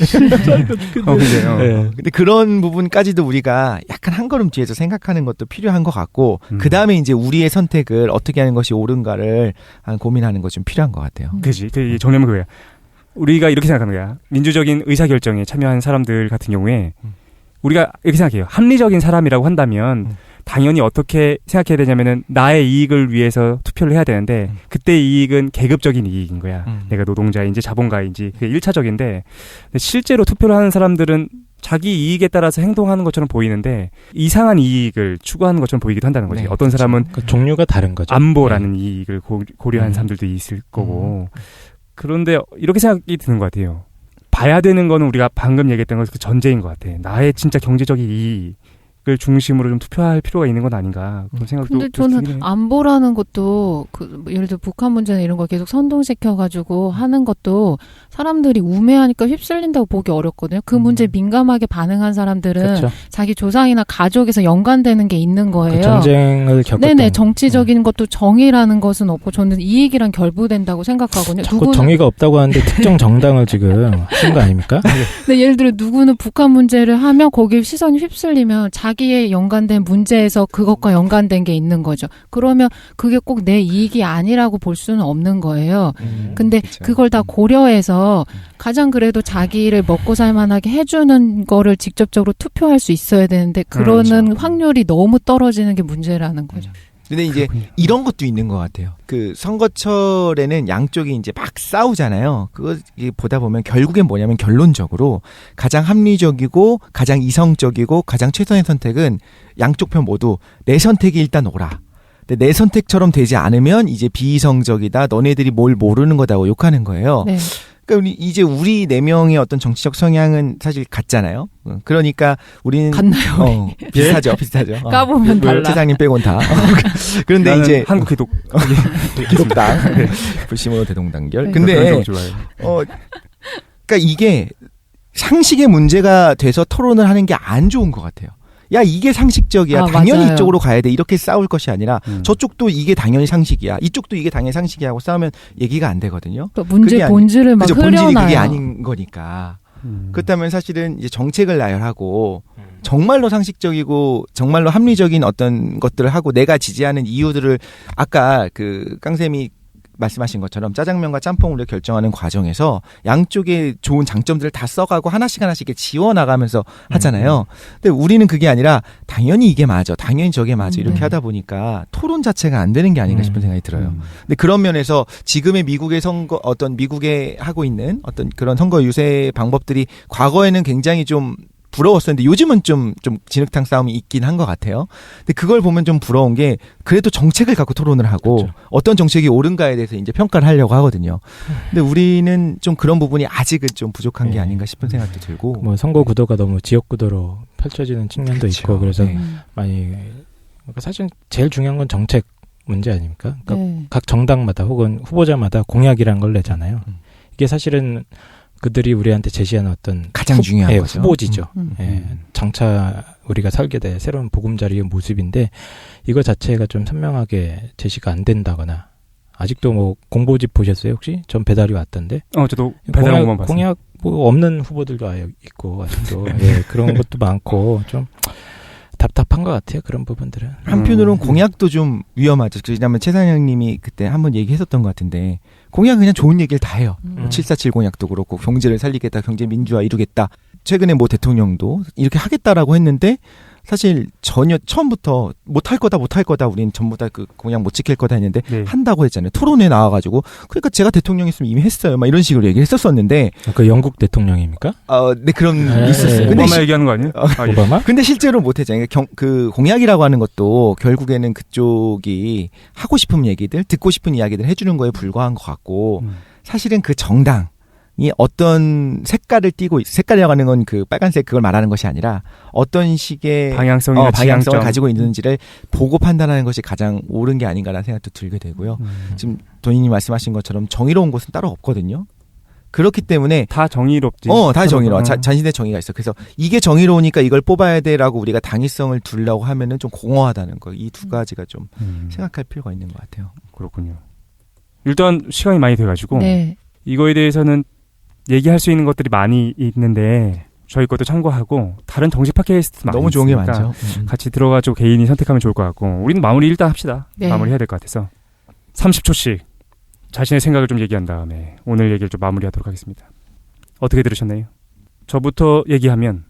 그래요. 네. 근데 그런 부분까지도 우리가 약간 한 걸음 뒤에서 생각하는 것도 필요한 것 같고 그 다음에 이제 우리의 선택을 어떻게 하는 것이 옳은가를 고민하는 것이 좀 필요한 것 같아요. 그지. 그 정리하면 그거야. 우리가 이렇게 생각하는 거야. 민주적인 의사결정에 참여한 사람들 같은 경우에 우리가 이렇게 생각해요. 합리적인 사람이라고 한다면 당연히 어떻게 생각해야 되냐면은 나의 이익을 위해서 투표를 해야 되는데 그때 이익은 계급적인 이익인 거야. 내가 노동자인지 자본가인지 그게 1차적인데 실제로 투표를 하는 사람들은 자기 이익에 따라서 행동하는 것처럼 보이는데 이상한 이익을 추구하는 것처럼 보이기도 한다는 거지. 네, 어떤 그렇죠. 사람은 그 종류가 다른 거죠. 안보라는 이익을 고려하는 사람들도 있을 거고 그런데 이렇게 생각이 드는 것 같아요. 봐야 되는 거는 우리가 방금 얘기했던 그 전제인 것 같아. 나의 진짜 경제적인 이익 중심으로 좀 투표할 필요가 있는 건 아닌가 그런 생각도 근데 들긴 저는 해요. 안보라는 것도 뭐 예를 들어 북한 문제나 이런 거 계속 선동시켜가지고 하는 것도 사람들이 우매하니까 휩쓸린다고 보기 어렵거든요. 그 문제에 민감하게 반응한 사람들은 그렇죠. 자기 조상이나 가족에서 연관되는 게 있는 거예요. 그 정쟁을 겪었던. 네네, 정치적인 것도 정의라는 것은 없고 저는 이익이랑 결부된다고 생각하거든요. 자꾸 정의가 없다고 하는데 특정 정당을 지금 하신 거 아닙니까? 근데 예를 들어 누구는 북한 문제를 하면 거기에 시선이 휩쓸리면 자기의 연관된 문제에서 그것과 연관된 게 있는 거죠. 그러면 그게 꼭 내 이익이 아니라고 볼 수는 없는 거예요. 근데 그쵸. 그걸 다 고려해서 가장 그래도 자기를 먹고 살만하게 해주는 거를 직접적으로 투표할 수 있어야 되는데 그러는 그렇죠. 확률이 너무 떨어지는 게 문제라는 거죠. 근데 이제 이런 것도 있는 것 같아요. 그 선거철에는 양쪽이 이제 막 싸우잖아요. 그거 보다 보면 결국엔 뭐냐면 결론적으로 가장 합리적이고 가장 이성적이고 가장 최선의 선택은 양쪽 편 모두 내 선택이 일단 오라. 근데 내 선택처럼 되지 않으면 이제 비이성적이다. 너네들이 뭘 모르는 거다고 욕하는 거예요. 네. 그러니까 이제 우리 네 명의 어떤 정치적 성향은 사실 같잖아요. 그러니까 우리는 같나요? 비슷하죠. 까보면 달라. 최상님 빼곤 다. 그런데 나는 이제 한국 기독 기독당 불심으로 대동단결. 네. 근데 좋아해요. 그러니까 이게 상식의 문제가 돼서 토론을 하는 게 안 좋은 것 같아요. 야 이게 상식적이야. 당연히 맞아요. 이쪽으로 가야 돼. 이렇게 싸울 것이 아니라 저쪽도 이게 당연히 상식이야. 이쪽도 이게 당연히 상식이야 하고 싸우면 얘기가 안 되거든요. 그 문제 그게 본질을 막 그죠? 본질이 흐려놔요. 그게 아닌 거니까. 그렇다면 사실은 이제 정책을 나열하고 정말로 상식적이고 정말로 합리적인 어떤 것들을 하고 내가 지지하는 이유들을 아까 그 깡쌤이 말씀하신 것처럼 짜장면과 짬뽕으로 결정하는 과정에서 양쪽의 좋은 장점들을 다 써가고 하나씩 이렇게 지워나가면서 하잖아요. 근데 우리는 그게 아니라 당연히 이게 맞아, 당연히 저게 맞아 이렇게 하다 보니까 토론 자체가 안 되는 게 아닌가 싶은 생각이 들어요. 근데 그런 면에서 지금의 미국의 선거 어떤 미국에 하고 있는 어떤 그런 선거 유세 방법들이 과거에는 굉장히 좀 부러웠었는데 요즘은 좀 진흙탕 싸움이 있긴 한 것 같아요. 근데 그걸 보면 좀 부러운 게 그래도 정책을 갖고 토론을 하고 그렇죠. 어떤 정책이 옳은가에 대해서 이제 평가를 하려고 하거든요. 근데 우리는 좀 그런 부분이 아직은 좀 부족한 게 네. 아닌가 싶은 생각도 들고. 뭐 선거 구도가 너무 지역 구도로 펼쳐지는 측면도 그렇죠. 있고 그래서 네. 많이 그러니까 사실 제일 중요한 건 정책 문제 아닙니까? 그러니까 네. 각 정당마다 혹은 후보자마다 공약이라는 걸 내잖아요. 이게 사실은 그들이 우리한테 제시하는 어떤 가장 중요한 거죠. 후보지죠. 음. 예, 장차 우리가 살게 될 새로운 보금자리의 모습인데 이거 자체가 좀 선명하게 제시가 안 된다거나 아직도 뭐 공보집 보셨어요 혹시? 전 배달이 왔던데. 저도 배달한 것만 봤어요. 공약 뭐 없는 후보들도 아예 있고 아직도 예, 그런 것도 많고 좀 답답한 것 같아요 그런 부분들은. 한편으로는 공약도 좀 위험하죠. 왜냐하면 최상영님이 그때 한번 얘기했었던 것 같은데 공약은 그냥 좋은 얘기를 다 해요. 747 공약도 그렇고 경제를 살리겠다, 경제 민주화 이루겠다. 최근에 뭐 대통령도 이렇게 하겠다라고 했는데 사실 전혀 처음부터 못할 거다 우린 전부 다 그 공약 못 지킬 거다 했는데 네. 한다고 했잖아요. 토론에 나와가지고 그러니까 제가 대통령이었으면 이미 했어요. 막 이런 식으로 얘기를 했었었는데 그 영국 대통령입니까? 네 그런 네. 있었어요. 근데 오바마 얘기하는 거 아니에요? 아, 예. 오바마? 근데 실제로 못했잖아요. 그 공약이라고 하는 것도 결국에는 그쪽이 하고 싶은 얘기들, 듣고 싶은 이야기들 해주는 거에 불과한 것 같고 사실은 그 정당이 어떤 색깔을 띠고 색깔이라고 하는 건 그 빨간색 그걸 말하는 것이 아니라 어떤 식의 방향성이나 방향성을 지향점. 가지고 있는지를 보고 판단하는 것이 가장 옳은 게 아닌가라는 생각도 들게 되고요. 지금 도인님 말씀하신 것처럼 정의로운 곳은 따로 없거든요. 그렇기 때문에 다 정의롭지. 다 정의로워. 자신의 정의가 있어. 그래서 이게 정의로우니까 이걸 뽑아야 돼라고 우리가 당위성을 두려고 하면은 좀 공허하다는 거. 이 두 가지가 좀 생각할 필요가 있는 것 같아요. 그렇군요. 일단 시간이 많이 돼가지고 네. 이거에 대해서는 얘기할 수 있는 것들이 많이 있는데 저희 것도 참고하고 다른 정치 팟캐스트 많이 너무 좋은 게 있으니까 많죠. 같이 들어가지고 개인이 선택하면 좋을 것 같고 우리는 마무리 일단 합시다. 네. 마무리해야 될 것 같아서 30초씩 자신의 생각을 좀 얘기한 다음에 오늘 얘기를 좀 마무리하도록 하겠습니다. 어떻게 들으셨나요? 저부터 얘기하면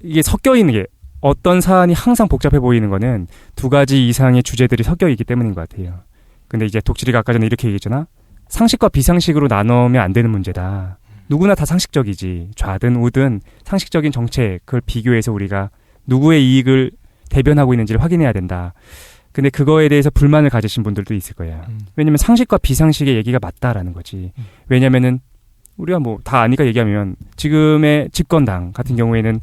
이게 섞여 있는 게 어떤 사안이 항상 복잡해 보이는 거는 두 가지 이상의 주제들이 섞여 있기 때문인 것 같아요. 근데 이제 독실이가 아까 전에 이렇게 얘기했잖아. 상식과 비상식으로 나누면 안 되는 문제다. 누구나 다 상식적이지. 좌든 우든 상식적인 정책 그걸 비교해서 우리가 누구의 이익을 대변하고 있는지를 확인해야 된다. 근데 그거에 대해서 불만을 가지신 분들도 있을 거야. 왜냐면 상식과 비상식의 얘기가 맞다라는 거지. 왜냐면은 우리가 뭐 다 아니까 얘기하면 지금의 집권당 같은 경우에는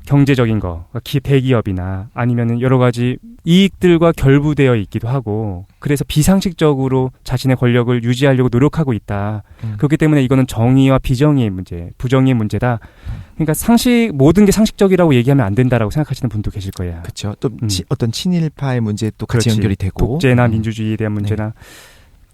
경제적인 거, 대기업이나 아니면은 여러 가지 이익들과 결부되어 있기도 하고, 그래서 비상식적으로 자신의 권력을 유지하려고 노력하고 있다. 그렇기 때문에 이거는 정의와 비정의의 문제, 부정의의 문제다. 그러니까 모든 게 상식적이라고 얘기하면 안 된다라고 생각하시는 분도 계실 거예요. 그렇죠. 또 어떤 친일파의 문제 또 같이 그렇지. 연결이 되고 독재나 민주주의에 대한 문제나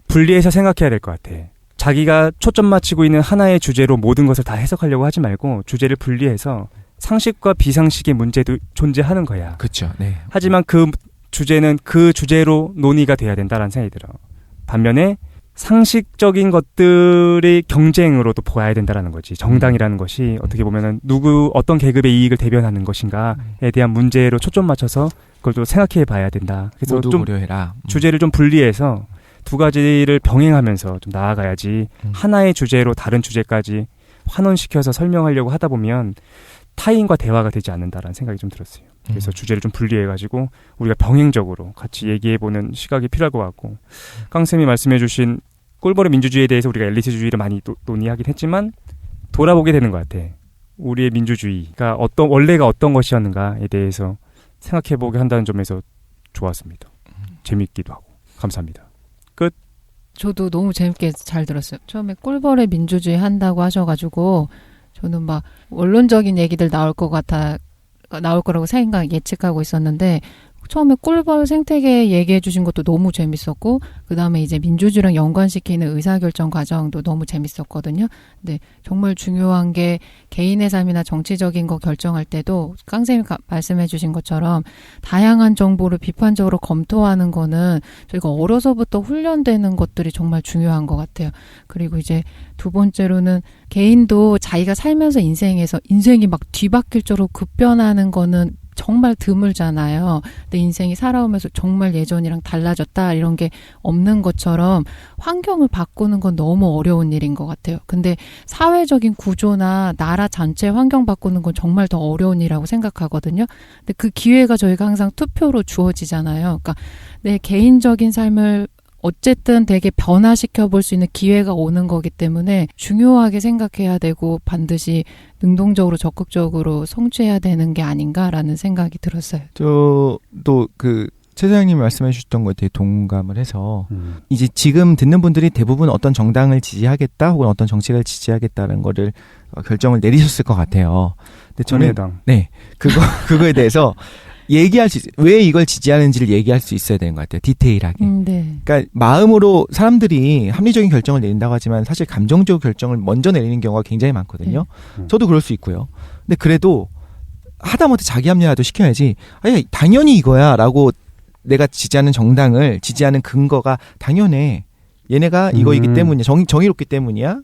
분리해서 생각해야 될 것 같아. 자기가 초점 맞추고 있는 하나의 주제로 모든 것을 다 해석하려고 하지 말고 주제를 분리해서 상식과 비상식의 문제도 존재하는 거야. 그렇죠. 네. 하지만 그 주제는 그 주제로 논의가 돼야 된다라는 생각이 들어. 반면에 상식적인 것들이 경쟁으로도 보아야 된다라는 거지. 정당이라는 것이 어떻게 보면은 어떤 계급의 이익을 대변하는 것인가에 대한 문제로 초점 맞춰서 그걸 또 생각해 봐야 된다. 그래서 모두 좀 고려해라. 주제를 좀 분리해서 두 가지를 병행하면서 좀 나아가야지 하나의 주제로 다른 주제까지 환원시켜서 설명하려고 하다 보면 타인과 대화가 되지 않는다라는 생각이 좀 들었어요. 그래서 주제를 좀 분리해가지고 우리가 병행적으로 같이 얘기해보는 시각이 필요할 것 같고, 깡쌤이 말씀해주신 꿀벌의 민주주의에 대해서 우리가 엘리트주의를 많이 논의하긴 했지만 돌아보게 되는 것 같아. 우리의 민주주의가 원래가 어떤 것이었는가에 대해서 생각해보게 한다는 점에서 좋았습니다. 재밌기도 하고. 감사합니다. 끝. 저도 너무 재밌게 잘 들었어요. 처음에 꿀벌의 민주주의 한다고 하셔가지고 저는 막 원론적인 얘기들 나올 거라고 예측하고 있었는데, 처음에 꿀벌 생태계 얘기해 주신 것도 너무 재밌었고, 그 다음에 이제 민주주의랑 연관시키는 의사결정 과정도 너무 재밌었거든요. 근데 정말 중요한 게 개인의 삶이나 정치적인 거 결정할 때도 깡쌤이 말씀해 주신 것처럼 다양한 정보를 비판적으로 검토하는 거는 저희가 어려서부터 훈련되는 것들이 정말 중요한 것 같아요. 그리고 이제 두 번째로는 개인도 자기가 살면서 인생이 막 뒤바뀔 정도로 급변하는 거는 정말 드물잖아요. 근데 인생이 살아오면서 정말 예전이랑 달라졌다 이런 게 없는 것처럼 환경을 바꾸는 건 너무 어려운 일인 것 같아요. 근데 사회적인 구조나 나라 전체 환경 바꾸는 건 정말 더 어려운 일이라고 생각하거든요. 근데 그 기회가 저희가 항상 투표로 주어지잖아요. 그러니까 내 개인적인 삶을 어쨌든 되게 변화시켜 볼 수 있는 기회가 오는 거기 때문에 중요하게 생각해야 되고 반드시 능동적으로 적극적으로 성취해야 되는 게 아닌가라는 생각이 들었어요. 저도 최 소장님이 말씀해 주셨던 것에 동감을 해서 이제 지금 듣는 분들이 대부분 어떤 정당을 지지하겠다 혹은 어떤 정책을 지지하겠다는 거를 결정을 내리셨을 것 같아요. 근데 저는 그거에 대해서 왜 이걸 지지하는지를 얘기할 수 있어야 되는 것 같아요. 디테일하게. 네. 그러니까 마음으로 사람들이 합리적인 결정을 내린다고 하지만 사실 감정적 결정을 먼저 내리는 경우가 굉장히 많거든요. 저도 그럴 수 있고요. 근데 그래도 하다못해 자기 합리화도 시켜야지. 아니 당연히 이거야 라고 내가 지지하는 정당을 지지하는 근거가 당연해. 얘네가 이거이기 때문이야. 정의롭기 때문이야.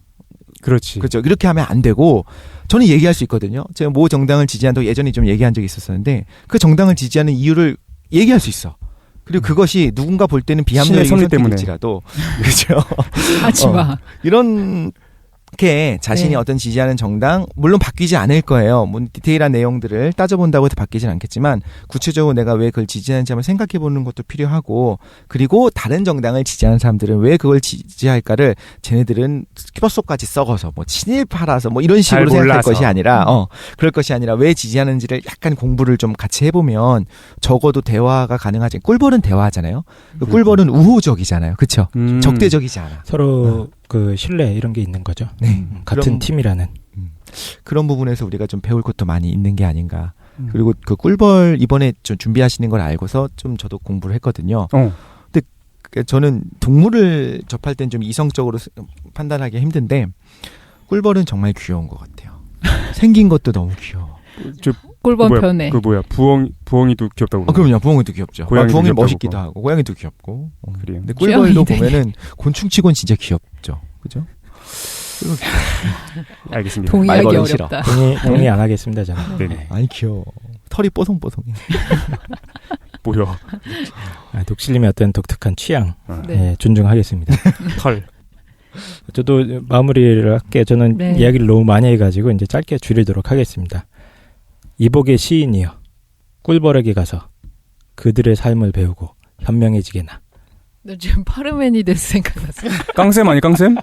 그렇지. 그렇죠. 이렇게 하면 안 되고 저는 얘기할 수 있거든요. 제가 모 정당을 지지한다고 예전에 좀 얘기한 적이 있었는데 그 정당을 지지하는 이유를 얘기할 수 있어. 그리고 그것이 누군가 볼 때는 비합리적인 선택일지라도 그렇죠. 하지 마. 이렇게 자신이 어떤 지지하는 정당 물론 바뀌지 않을 거예요. 뭐 디테일한 내용들을 따져본다고 해서 바뀌진 않겠지만 구체적으로 내가 왜 그걸 지지하는지 한번 생각해보는 것도 필요하고, 그리고 다른 정당을 지지하는 사람들은 왜 그걸 지지할까를 쟤네들은 뼛속까지 썩어서 뭐 친일파라서 뭐 이런 식으로 생각할 것이 아니라 그럴 것이 아니라 왜 지지하는지를 약간 공부를 좀 같이 해보면 적어도 대화가 가능하지. 꿀벌은 대화하잖아요. 꿀벌은 우호적이잖아요. 그렇죠? 적대적이지 않아. 서로 신뢰 이런 게 있는 거죠. 네. 같은 팀이라는. 그런 부분에서 우리가 좀 배울 것도 많이 있는 게 아닌가. 그리고 그 꿀벌 이번에 좀 준비하시는 걸 알고서 좀 저도 공부를 했거든요. 근데 저는 동물을 접할 땐 좀 이성적으로 판단하기 힘든데 꿀벌은 정말 귀여운 것 같아요. 생긴 것도 너무 귀여워. 꿀벌 편해. 부엉이도 귀엽다고. 그럼요. 부엉이도 귀엽죠. 부엉이는 멋있기도 하고 고양이도 귀엽고. 그래요. 근데 꿀벌도 보면은 곤충치곤 진짜 귀엽죠. 그죠? 알겠습니다. 동의하기 어렵다. 동의 안 하겠습니다, 저는. 네네. 아니 귀여워. 털이 뽀송뽀송해. 뭐요? 독실님의 어떤 독특한 취향 네. 존중하겠습니다. 털. 저도 마무리를 할게요. 저는 이야기를 너무 많이 해가지고 이제 짧게 줄이도록 하겠습니다. 이복의 시인이여 꿀벌에게 가서 그들의 삶을 배우고 현명해지게나. 지금 파르메니데스 생각났어요. 깡쌤 아니 깡쌤?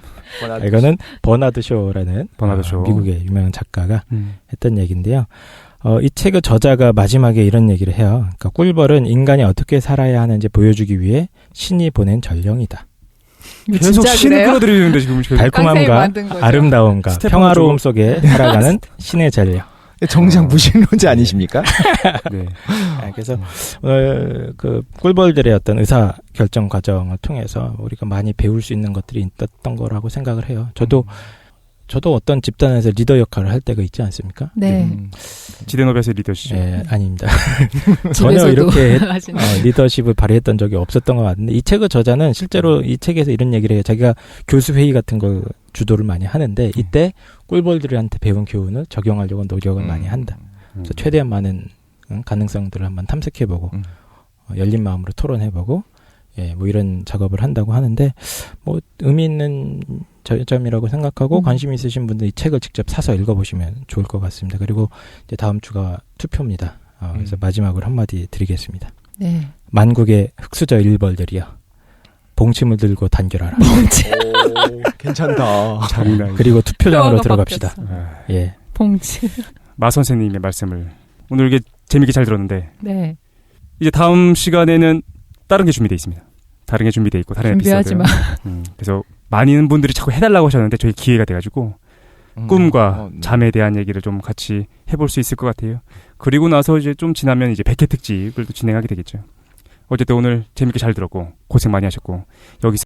이거는 버나드 쇼라는 버나드 쇼. 미국의 유명한 작가가 했던 얘기인데요. 이 책의 저자가 마지막에 이런 얘기를 해요. 그러니까 꿀벌은 인간이 어떻게 살아야 하는지 보여주기 위해 신이 보낸 전령이다. 계속 진짜 신을 그래요? 끌어들이는데 지금 계속. 깡쌤이 달콤함과 만든 거죠? 아름다움과 스테판 평화로움 속에 살아가는 신의 전령. 정작 무신론자 아니십니까? 네. 그래서 오늘 그 꿀벌들의 어떤 의사 결정 과정을 통해서 우리가 많이 배울 수 있는 것들이 있었던 거라고 생각을 해요. 저도 어떤 집단에서 리더 역할을 할 때가 있지 않습니까? 네. 지대노베스 리더시죠. 예, 아닙니다. 전혀 집에서도 이렇게 하시는. 리더십을 발휘했던 적이 없었던 것 같은데 이 책의 저자는 실제로 이 책에서 이런 얘기를 해요. 자기가 교수 회의 같은 걸 주도를 많이 하는데 이때 꿀벌들한테 배운 교훈을 적용하려고 노력을 많이 한다. 그래서 최대한 많은 가능성들을 한번 탐색해보고 열린 마음으로 토론해보고 뭐 이런 작업을 한다고 하는데 뭐 의미 있는 점이라고 생각하고 관심 있으신 분들 이 책을 직접 사서 읽어보시면 좋을 것 같습니다. 그리고 이제 다음 주가 투표입니다. 그래서 마지막으로 한마디 드리겠습니다. 네. 만국의 흑수저 일벌들이여 봉침을 들고 단결하라. 괜찮다. 장난. 그리고 투표장으로 표어가 들어갑시다. 바뀌었어. 예. 봉지. 마 선생님의 말씀을 오늘 이게 재밌게 잘 들었는데 네. 이제 다음 시간에는 다른 게 준비되어 있습니다. 다른 게 준비되어 있고 다른 준비하지 에피소드. 마. 그래서 많은 분들이 자꾸 해달라고 하셨는데 저희 기회가 돼가지고 꿈과 잠에 대한 얘기를 좀 같이 해볼 수 있을 것 같아요. 그리고 나서 이제 좀 지나면 이제 100회 특집을 또 진행하게 되겠죠. 어쨌든 오늘 재밌게 잘 들었고 고생 많이 하셨고 여기서